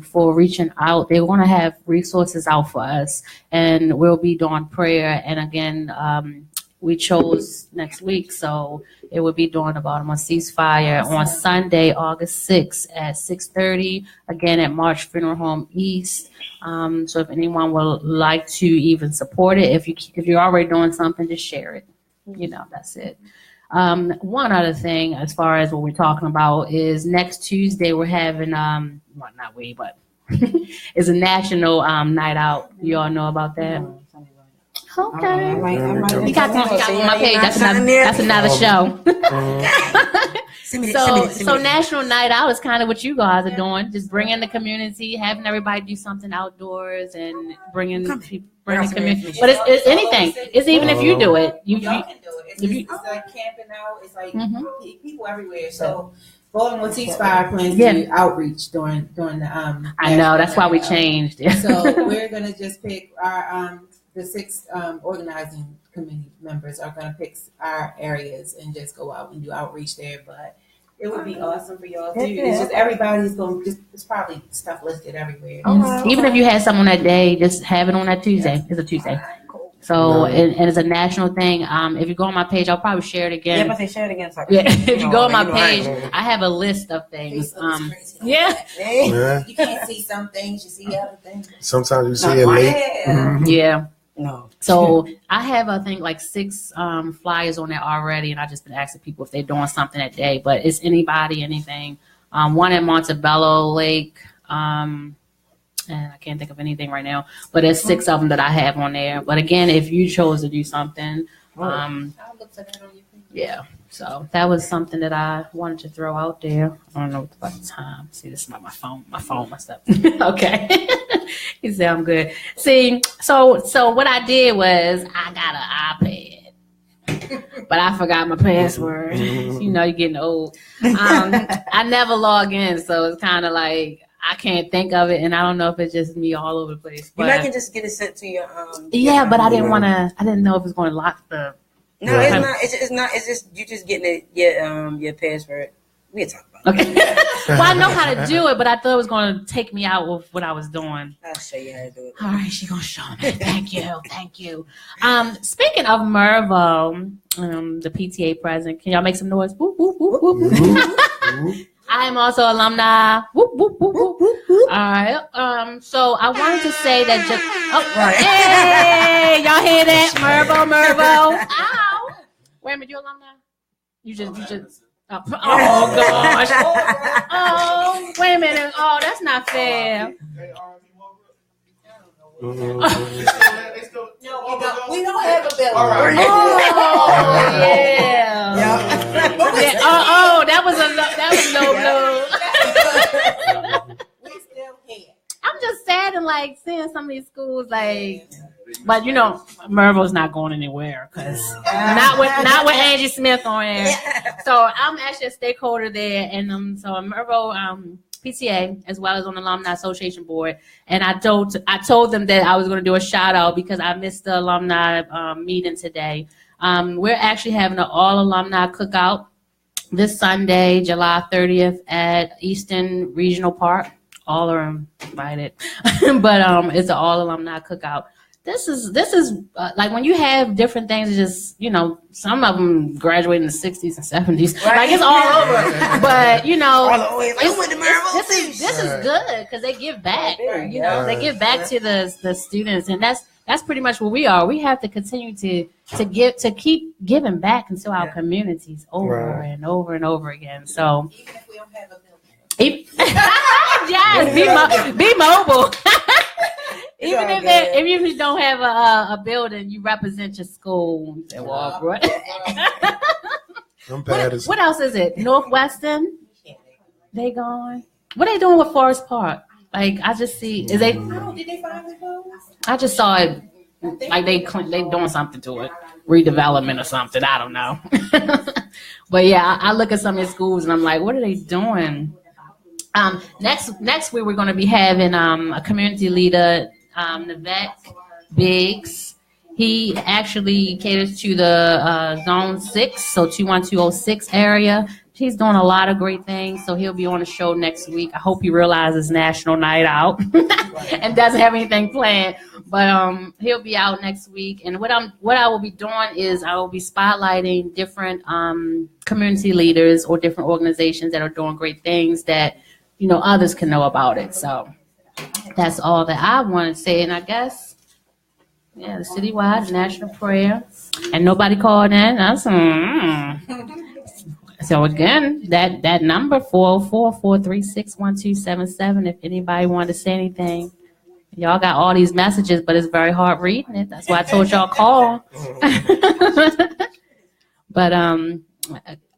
for reaching out. They want to have resources out for us, and we'll be doing prayer. And again, we chose next week, so it would be during the Baltimore Ceasefire on Sunday, August 6th at 6:30, again at March Funeral Home East. So if anyone would like to even support it, if you're already doing something, just share it. That's it. One other thing, as far as what we're talking about, is next Tuesday we're having, it's a national night out. You all know about that? Okay. You got on my page. That's another show. So National Night Out is kind of what you guys are doing. Just bringing the community, having everybody do something outdoors, and bringing the community. But it's anything. It's even if you do it. You can do it. It's like camping out. It's like people everywhere. So Baltimore Ceasefire plans to do outreach during the. I know, that's why we changed it. So we're gonna just pick our the 6 organizing committee members are going to pick our areas and just go out and do outreach there. But it would be awesome for y'all too. It's just everybody's going to there's probably stuff listed everywhere. Even if you had someone that day, just have it on that Tuesday. It's a Tuesday. So and it's a national thing. If you go on my page, I'll probably share it again. Yeah, but they share it again. So if you go on my page, I have a list of things. You can't see some things, you see other things. Sometimes you see it late. Yeah. No. So I have, I think, like 6 flyers on there already, and I've just been asking people if they're doing something that day. But it's anybody, anything. One at Montebello Lake, and I can't think of anything right now. But there's 6 of them that I have on there. But again, if you chose to do something, I'll look for that on your page. Yeah. So that was something that I wanted to throw out there. I don't know about the time. See, this is not my phone. My phone messed up. Okay. He said I'm good. See, so what I did was I got an iPad. but I forgot my password. You know, you're getting old. I never log in, so it's kind of like I can't think of it, and I don't know if it's just me all over the place. But I can just get it sent to your yeah, but I didn't want to. I didn't know if it was going to lock the. No, it's not. It's not. It's just you just getting it. Your password. We'll talk about it. Okay. Well, I know how to do it, but I thought it was going to take me out with what I was doing. I'll show you how to do it. All right, she's going to show me. Thank you. Thank you. Speaking of Mervo, the PTA president, can y'all make some noise? Whoop, whoop, whoop, whoop. I am also alumni. Whoop, whoop, whoop, whoop, whoop. All right. So I wanted to say that hey, y'all hear that? Mervo. Ow. Wait a minute, you alumni? You just. Oh gosh! Oh, wait a minute! Oh, that's not fair. No, we don't have a bill. Oh yeah. Yeah. Oh, that was low blow. We still here. I'm just sad and like seeing some of these schools like. But you know, Mervo's not going anywhere because not with Angie Smith on there. So I'm actually a stakeholder there, and so Mervo PTA as well as on the Alumni Association board. And I told them that I was going to do a shout out because I missed the alumni meeting today. We're actually having an all alumni cookout this Sunday, July 30th at Easton Regional Park. All are invited, but it's an all alumni cookout. This is like when you have different things, it's just, you know, some of them graduate in the 60s and 70s. Right. Like it's all over. But, you know, this is good because they give back. You know, they give back to the students. And that's pretty much what we are. We have to continue to keep giving back into our communities over and over and over again. So even if we don't have a building. Yes, be mobile. Even if you don't have a building, you represent your school. What else is it? Northwestern? They gone. What are they doing with Forest Park? Like I just see Did they finally close? I just saw it like they doing something to it, redevelopment or something. I don't know. But yeah, I look at some of the schools and I'm like, what are they doing? Next week we're going to be having a community leader. Navek Biggs, he actually caters to the Zone 6, so 21206 area. He's doing a lot of great things, so he'll be on the show next week. I hope he realizes National Night Out and doesn't have anything planned, but he'll be out next week. And what I will be doing is I will be spotlighting different community leaders or different organizations that are doing great things that, you know, others can know about it. So that's all that I want to say. And I guess, yeah, the Citywide National Prayer. And nobody called in. So again, that number, 404-436-1277. If anybody wanted to say anything. Y'all got all these messages, but it's very hard reading it. That's why I told y'all call. But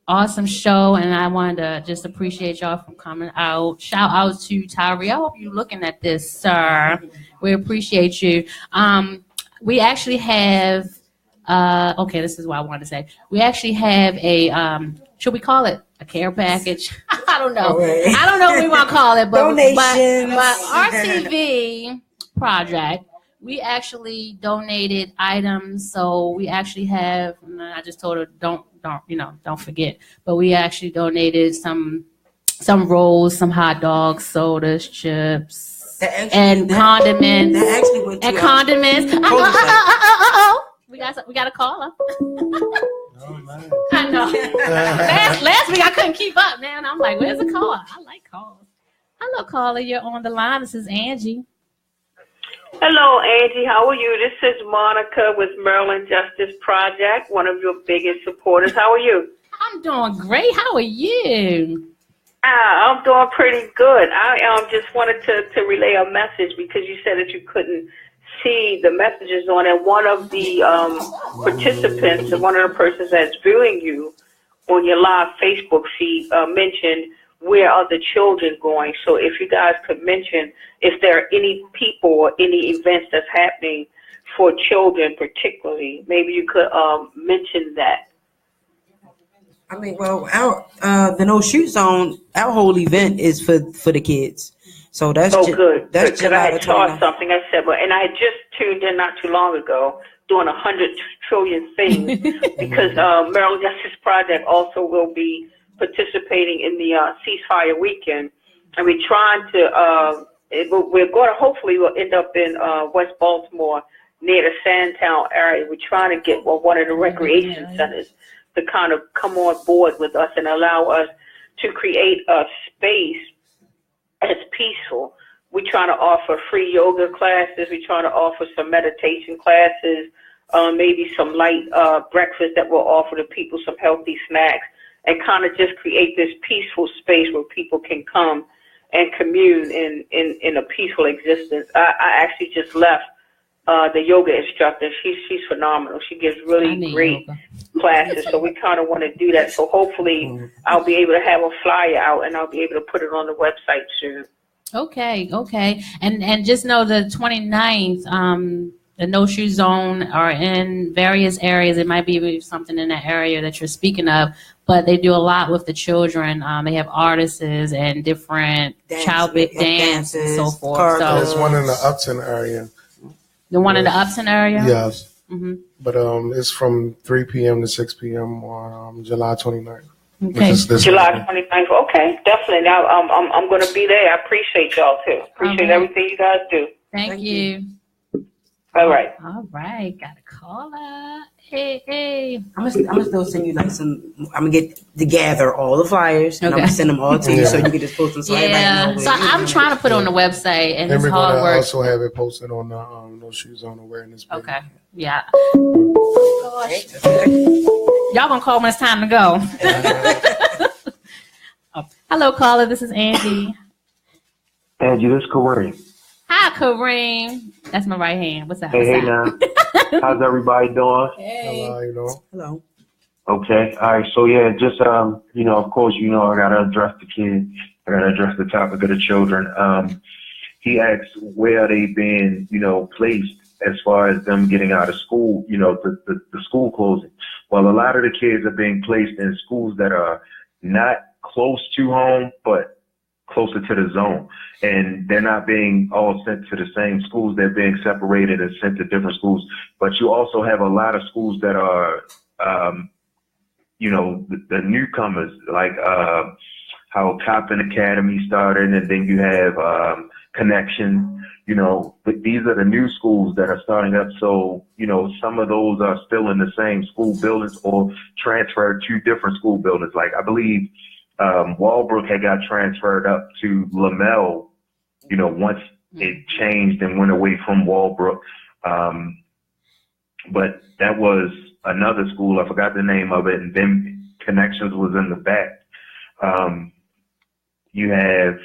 awesome show, and I wanted to just appreciate y'all for coming out. Shout out to Tyree. I hope you're looking at this, sir. We appreciate you. We actually have, okay, this is what I wanted to say. We actually have a, should we call it a care package? I don't know. I don't know what we want to call it, but RTV project, we actually donated items. So we actually have, I just told her, don't forget. But we actually donated some rolls, some hot dogs, sodas, chips, and condiments. And condiments. We got a caller. I know. Last week I couldn't keep up, man. I'm like, where's the caller? I like calls. Hello, caller. You're on the line. This is Angie. Hello, Angie. How are you? This is Monica with Maryland Justice Project, one of your biggest supporters. How are you? I'm doing great. How are you? I'm doing pretty good. I just wanted to relay a message because you said that you couldn't see the messages on it. One of the participants, one of the persons that's viewing you on your live Facebook feed mentioned, where are the children going? So if you guys could mention if there are any people or any events that's happening for children particularly. Maybe you could mention that. I mean, well, the No Shoot Zone, our whole event is for the kids. So that's good. That's because I had saw something. I said, and I had just tuned in not too long ago, doing 100 trillion things because Maryland Justice Project also will be participating in the ceasefire weekend, and we're trying to. We're going to hopefully we'll end up in West Baltimore near the Sandtown area. We're trying to get one of the recreation centers to kind of come on board with us and allow us to create a space that's peaceful. We're trying to offer free yoga classes. We're trying to offer some meditation classes, maybe some light breakfast that will offer to people some healthy snacks, and kind of just create this peaceful space where people can come and commune in a peaceful existence. I actually just left the yoga instructor. She's phenomenal. She gives really great classes. So we kind of want to do that. So hopefully I'll be able to have a flyer out and I'll be able to put it on the website soon. Okay. And just know the 29th, the No Shoe Zone are in various areas. It might be something in that area that you're speaking of, but they do a lot with the children. They have artists and different childhood dance and so forth. So there's one in the Upton area. The one in the Upton area? Yes. Mm-hmm. But it's from 3 p.m. to 6 p.m. on July 29th. Okay. July 29th. Okay, definitely. Now I'm going to be there. I appreciate y'all too. Appreciate everything you guys do. Thank you. All right. Got a caller. Hey. I'm gonna still send you like some. I'm gonna get to gather all the flyers and I'm gonna send them all to you so you can just post them. So everybody knows. So I'm trying to put it on the website, and it's hard work. Also have it posted on the No Shoes on awareness page. Okay. Yeah. Oh, gosh. Y'all gonna call when it's time to go. Hello, caller. This is Angie. Angie, this is Kareem. Hi, Kareem. That's my right hand. What's up? Hey now. How's everybody doing? Hey. Hello. Okay. All right. So yeah, just of course, I gotta address the kids. I gotta address the topic of the children. He asked where they've been, placed as far as them getting out of school. The school closing. Well, a lot of the kids are being placed in schools that are not close to home, but closer to the zone, and they're not being all sent to the same schools. They're being separated and sent to different schools. But you also have a lot of schools that are, the newcomers, like how Coppin Academy started, and then you have Connection. But these are the new schools that are starting up. So, some of those are still in the same school buildings or transferred to different school buildings. Like I believe Walbrook had got transferred up to Lamel, once it changed and went away from Walbrook. But that was another school. I forgot the name of it. And then Connections was in the back. You have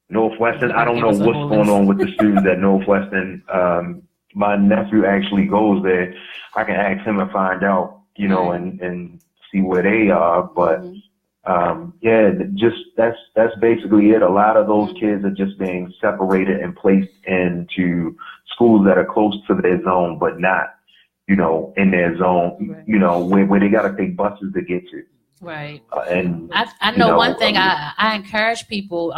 Northwestern. I don't know what's going on with the students at Northwestern. My nephew actually goes there. I can ask him and find out, and see where they are. But that's basically it. A lot of those kids are just being separated and placed into schools that are close to their zone, but not, in their zone, where they got to take buses to get to. Right. And I know one thing I encourage people,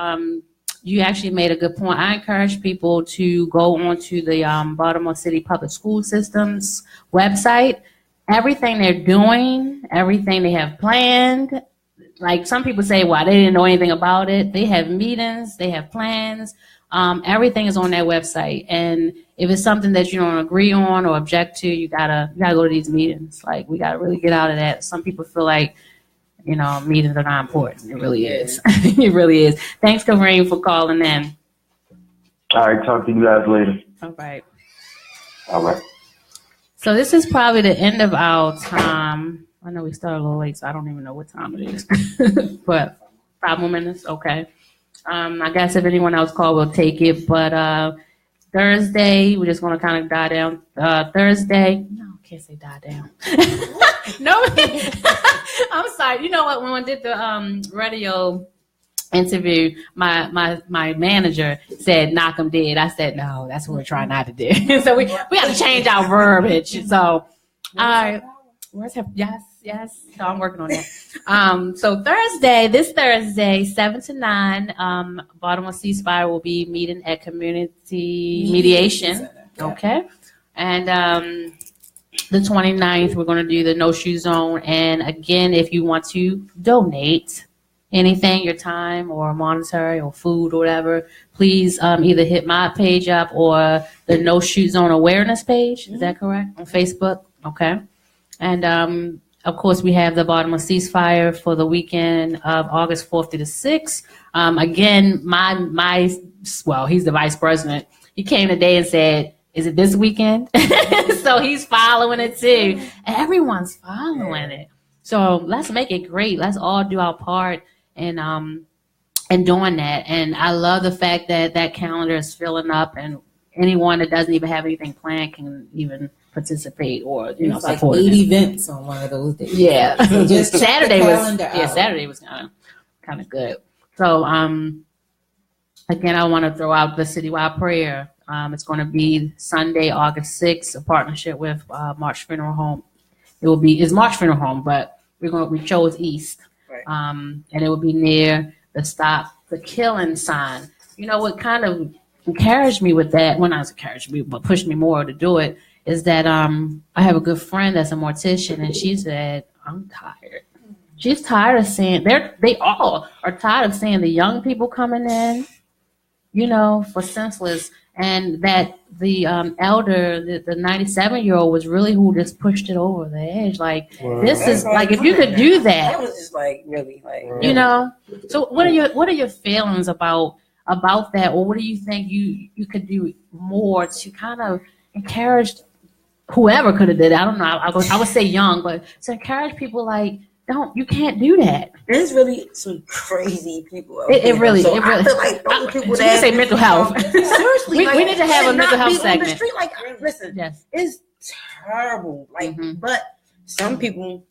you actually made a good point. I encourage people to go onto the Baltimore City Public School System's website. Everything they're doing, everything they have planned, like some people say, well, they didn't know anything about it. They have meetings, they have plans. Everything is on their website. And if it's something that you don't agree on or object to, you gotta go to these meetings. Like we gotta really get out of that. Some people feel like, meetings are not important. It really is. It really is. Thanks, Kareem, for calling in. All right, talk to you guys later. All right. So this is probably the end of our time. I know we started a little late, so I don't even know what time it is. But 5 more minutes? Okay. I guess if anyone else called, we'll take it. But Thursday, we're just going to kind of die down. Thursday. No, I can't say die down. No, I'm sorry. You know what? When I did the radio interview, my manager said knock 'em dead. I said no, that's what we're trying not to do. So we have to change our verbiage. So yes. So I'm working on that. So this Thursday, 7 to 9, Baltimore Ceasefire will be meeting at Community Mediation. Okay. And the 29th, we're going to do the no-shoe zone. And again, if you want to donate anything, your time or monetary or food or whatever, please either hit my page up or the no-shoe zone awareness page. Is that correct? On Facebook? Okay. And of course, we have the Baltimore Ceasefire for the weekend of August 4th to the 6th. Again, he's the vice president. He came today and said, is it this weekend? So he's following it too. Everyone's following it. So let's make it great. Let's all do our part in doing that. And I love the fact that calendar is filling up, and anyone that doesn't even have anything planned can even participate or like support 8 events on one of those days. Yeah. So just Saturday was kind of good. So again, I want to throw out the Citywide Prayer. It's going to be Sunday, August 6th, a partnership with March Funeral Home. It's March Funeral Home, but we chose East. Right. And it will be near the Stop the Killing sign. What kind of encouraged me with that, but pushed me more to do it, is that I have a good friend that's a mortician, and she said, I'm tired. She's tired of seeing, they all are tired of seeing the young people coming in, for senseless, and that the elder, the 97-year-old was really who just pushed it over the edge. Like, this is like, if you could do that. That was just like, really, like. So what are your feelings about that, or what do you think you could do more to kind of encourage whoever could have did it? I don't know. I would say young, but to encourage people like, you can't do that. There's really some crazy people. It really. I feel like those people that say mental health. Seriously, we need to have a mental health segment. On the street, like, listen, yes, it's terrible. Like, but some people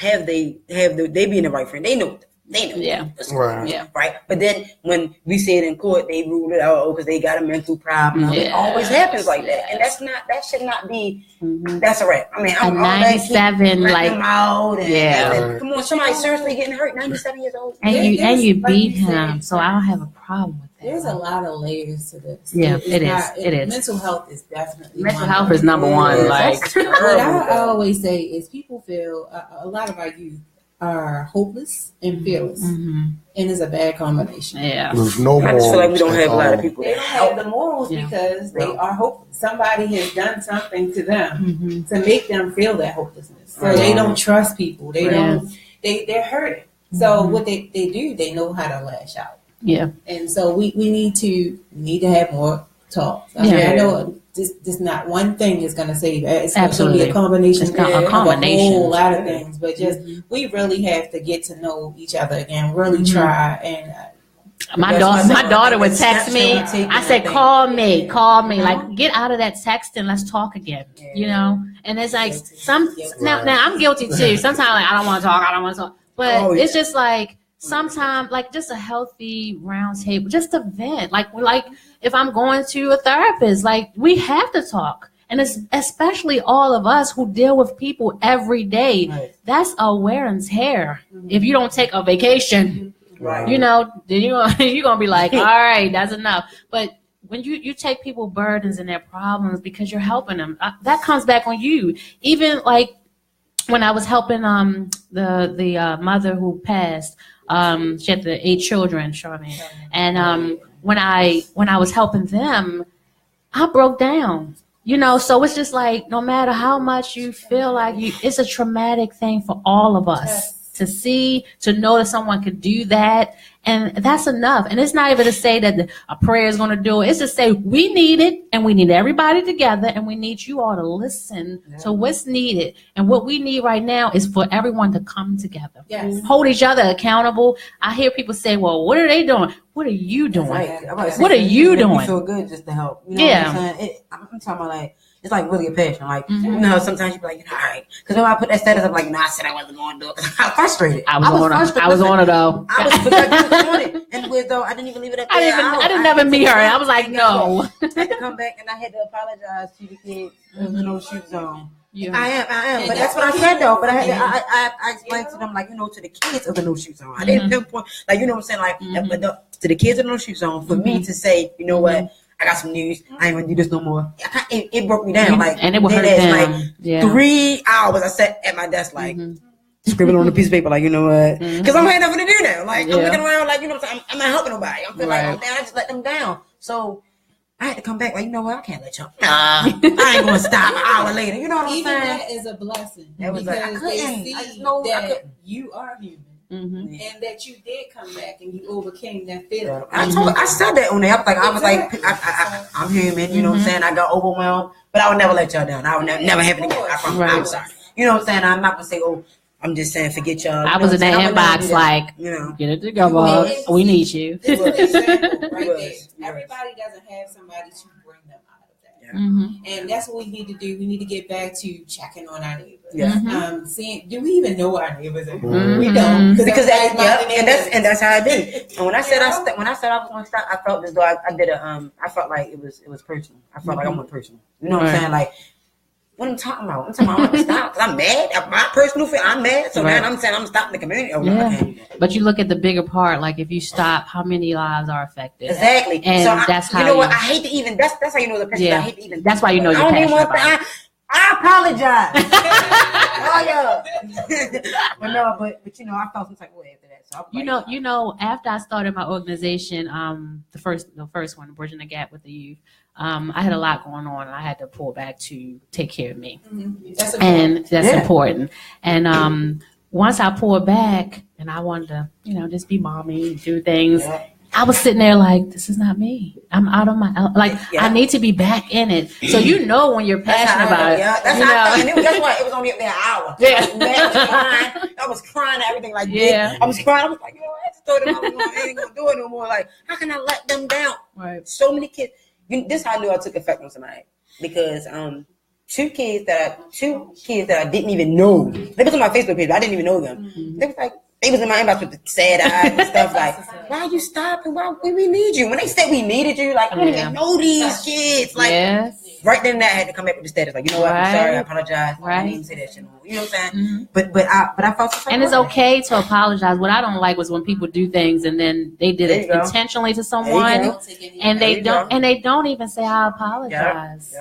they be in the right frame. They know. Yeah. Right. Yeah. Right. But then when we see it in court, they rule it out because they got a mental problem. Yeah. It always happens like that, and that should not be. That's a wrap. I mean, I'm 97, like, out and, yeah. Come on, somebody seriously getting hurt, 97 years old, and you beat him, so I don't have a problem with that. There's a lot of layers to this. Yeah, it is. Mental health is definitely mental health is number one. Like, what I always say is, people feel a lot of our youth are hopeless and fearless, and it's a bad combination. Yeah, there's no I just feel like we don't have a lot of people. They don't have the morals because they are hopeless. Somebody has done something to them to make them feel that hopelessness. So they don't trust people. They don't. They're hurting. So what they do, they know how to lash out. Yeah, and so we need to have more talk. I know this not one thing is going to save that. It's going to be a combination of a whole lot of things. But just we really have to get to know each other again. Really try and. My daughter would text me. I said, call me. Like, get out of that texting. Let's talk again. And it's like now I'm guilty too. Sometimes like, I don't want to talk. But it's just like, sometimes, like, just a healthy round table, just a vent. Like if I'm going to a therapist, like, we have to talk. And it's especially all of us who deal with people every day. Right. That's a wear and tear. If you don't take a vacation, then you're going to be like, all right, that's enough. But when you take people burdens and their problems because you're helping them, that comes back on you. Even like when I was helping the mother who passed, she had the 8 children, Charmaine. And when I was helping them, I broke down. So it's just like, no matter how much you feel like it's a traumatic thing for all of us to know that someone could do that. And that's enough. And it's not even to say that a prayer is going to do it. It's to say we need it, and we need everybody together, and we need you all to listen to what's needed. And what we need right now is for everyone to come together. Yes. Hold each other accountable. I hear people say, well, what are they doing? What are you doing? What are you doing? You feel good just to help. What I'm talking about, like, it's like really a passion. Like, you know, sometimes you be like, all right. Because when I put that status up, like, I said I wasn't going to do it. Because I was frustrated. I was on it though. I was on it. And with though, I didn't even leave it up there. I didn't never meet her. I was like, no. I had to come back and I had to apologize to the kids of the no shoot zone. Yeah. I am. But that's what I said though. But I explained to them, like, you know, to the kids of the no shoot zone. I didn't pinpoint, like, you know what I'm saying? Like, to the kids of the no shoot zone, for me to say, you know what? I got some news. I ain't gonna do this no more. It broke me down. Like, and it would hurt them. Like 3 hours I sat at my desk, like, scribbling on a piece of paper, like, you know what? Because I'm had nothing to do now. Like, I'm looking around, like, you know what I'm saying? I'm not helping nobody. I feel like I'm down. I just let them down. So I had to come back, like, you know what? I can't let y'all. I ain't gonna stop an hour later. You know what I'm Even saying? that is a blessing. That was like, I couldn't. I just know that you are human. And that you did come back and you overcame that feeling. I said that on there. I was like, I'm human. You know what I'm saying? I got overwhelmed, but I would never let y'all down. I would never happen again. I'm sorry. You know what I'm saying? I'm not gonna say, oh, I'm just saying, forget y'all. I was in that inbox like, you know, get it together. We need you. Everybody doesn't have somebody to bring them out of that. And that's what we need to do. We need to get back to checking on our neighbors. Seeing, do we even know our neighbors? We don't, because that's how I did. And when I said I was going to stop, I felt as though I felt like it was personal. I felt like I went personal. You know what I'm saying? Like, what I'm talking about? I'm talking about I want to stop because I'm mad. My personal feel, I'm mad. So now I'm saying I'm stopping the community. But you look at the bigger part. Like, if you stop, how many lives are affected? Exactly. And so that's how you know what? I hate to even. That's how you know the person. I hate to even. That's why you know you're passionate about it. I apologize. But you know, I felt some type of way after that. So you know, after I started my organization, the first one, Bridging the Gap with the Youth, I had a lot going on, and I had to pull back to take care of me, that's important. And once I pulled back, and I wanted to, you know, just be mommy and do things. I was sitting there like, this is not me. I'm out of my, I need to be back in it. So you know when you're passionate about it. That's how I guess what? It was only up there an hour. I was crying at everything like this. I was crying. I was like, you know what? I just told them I ain't gonna do it no more. Like, how can I let them down? Right. So many kids. This is how I knew I took effect on somebody. Because two kids that I didn't even know. They was on my Facebook page, but I didn't even know them. They was like, they was in my inbox with the sad eyes and stuff like, why you stopping? Why we need you? When they said we needed you, like, I don't even know these kids. Like, right then and there, I had to come back with the status. Like, you know what? I'm sorry. I apologize. I didn't say that shit. You know what I'm saying? But I felt so. And it's okay to apologize. What I don't like was when people do things and then they did it intentionally to someone, and they don't even say I apologize.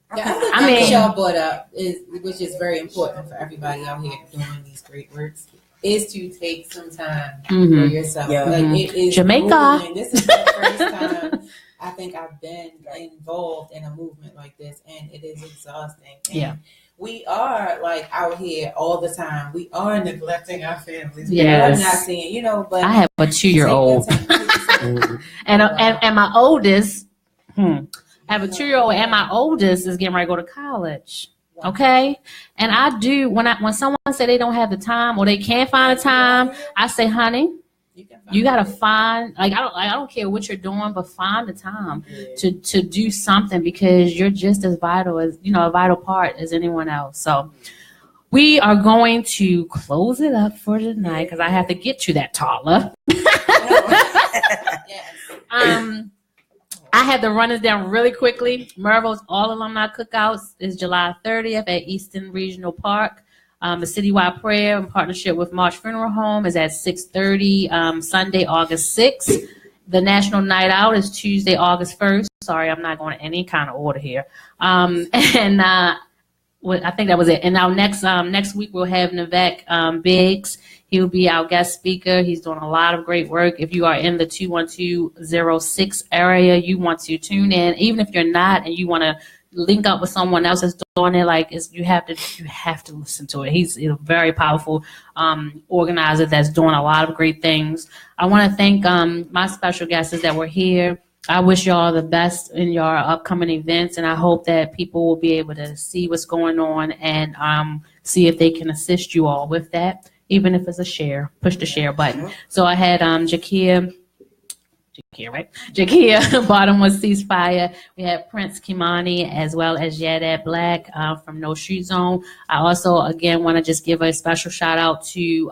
I mean, y'all brought up which is very important for everybody out here doing these great works, is to take some time for yourself. Like, it is Jamaica. This is the first time I think I've been involved in a movement like this, and it is exhausting. And we are like out here all the time. We are neglecting our families. Yes. I'm not saying, you know, but I have a 2-year-old, and my oldest. I have a 2-year-old, and my oldest is getting ready to go to college. Okay, and I do when someone say they don't have the time or they can't find the time, I say, honey, you gotta find, like, I don't care what you're doing, but find the time to do something, because you're just as vital as, you know, a vital part as anyone else. So we are going to close it up for tonight because I have to get to that toddler. I had to run this down really quickly. Merville's All Alumni Cookouts is July 30th at Easton Regional Park. The Citywide Prayer in partnership with March Funeral Home is at 6:30 Sunday, August 6th. The National Night Out is Tuesday, August 1st. Sorry, I'm not going in any kind of order here. I think that was it. And now next week we'll have Nivek Biggs. He'll be our guest speaker. He's doing a lot of great work. If you are in the 21206 area, you want to tune in. Even if you're not and you want to link up with someone else that's doing it, you have to listen to it. He's a very powerful organizer that's doing a lot of great things. I want to thank my special guests that were here. I wish you all the best in your upcoming events, and I hope that people will be able to see what's going on and see if they can assist you all with that, even if it's a share. Push the share button. So I had Jakia Jakia, right? Jakia, Baltimore Ceasefire. We have Prince Kimani as well as Yadad Black from No Shoot Zone. I also, again, want to just give a special shout out to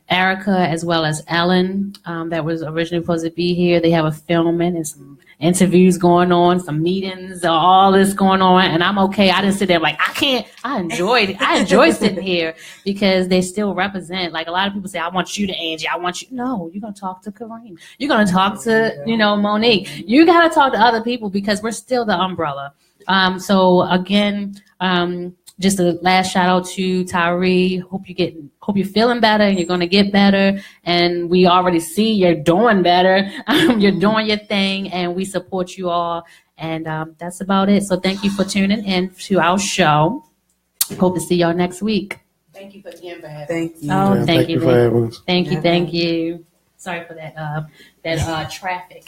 Erica as well as Ellen that was originally supposed to be here. They have a filming and some interviews going on, some meetings, all this going on, and I'm okay. I didn't sit there like I enjoyed sitting here because they still represent. Like a lot of people say, I want you to Angie, I want you. No, you're gonna talk to Kareem. You're gonna talk to Monique. You gotta talk to other people because we're still the umbrella. So again, just a last shout out to Tyree. Hope you're feeling better and you're gonna get better. And we already see you're doing better. You're doing your thing, and we support you all. And that's about it. So thank you for tuning in to our show. Hope to see y'all next week. Thank you again for having Thank you. Oh, Yeah, thank you for having us. Thank you. Sorry for that traffic.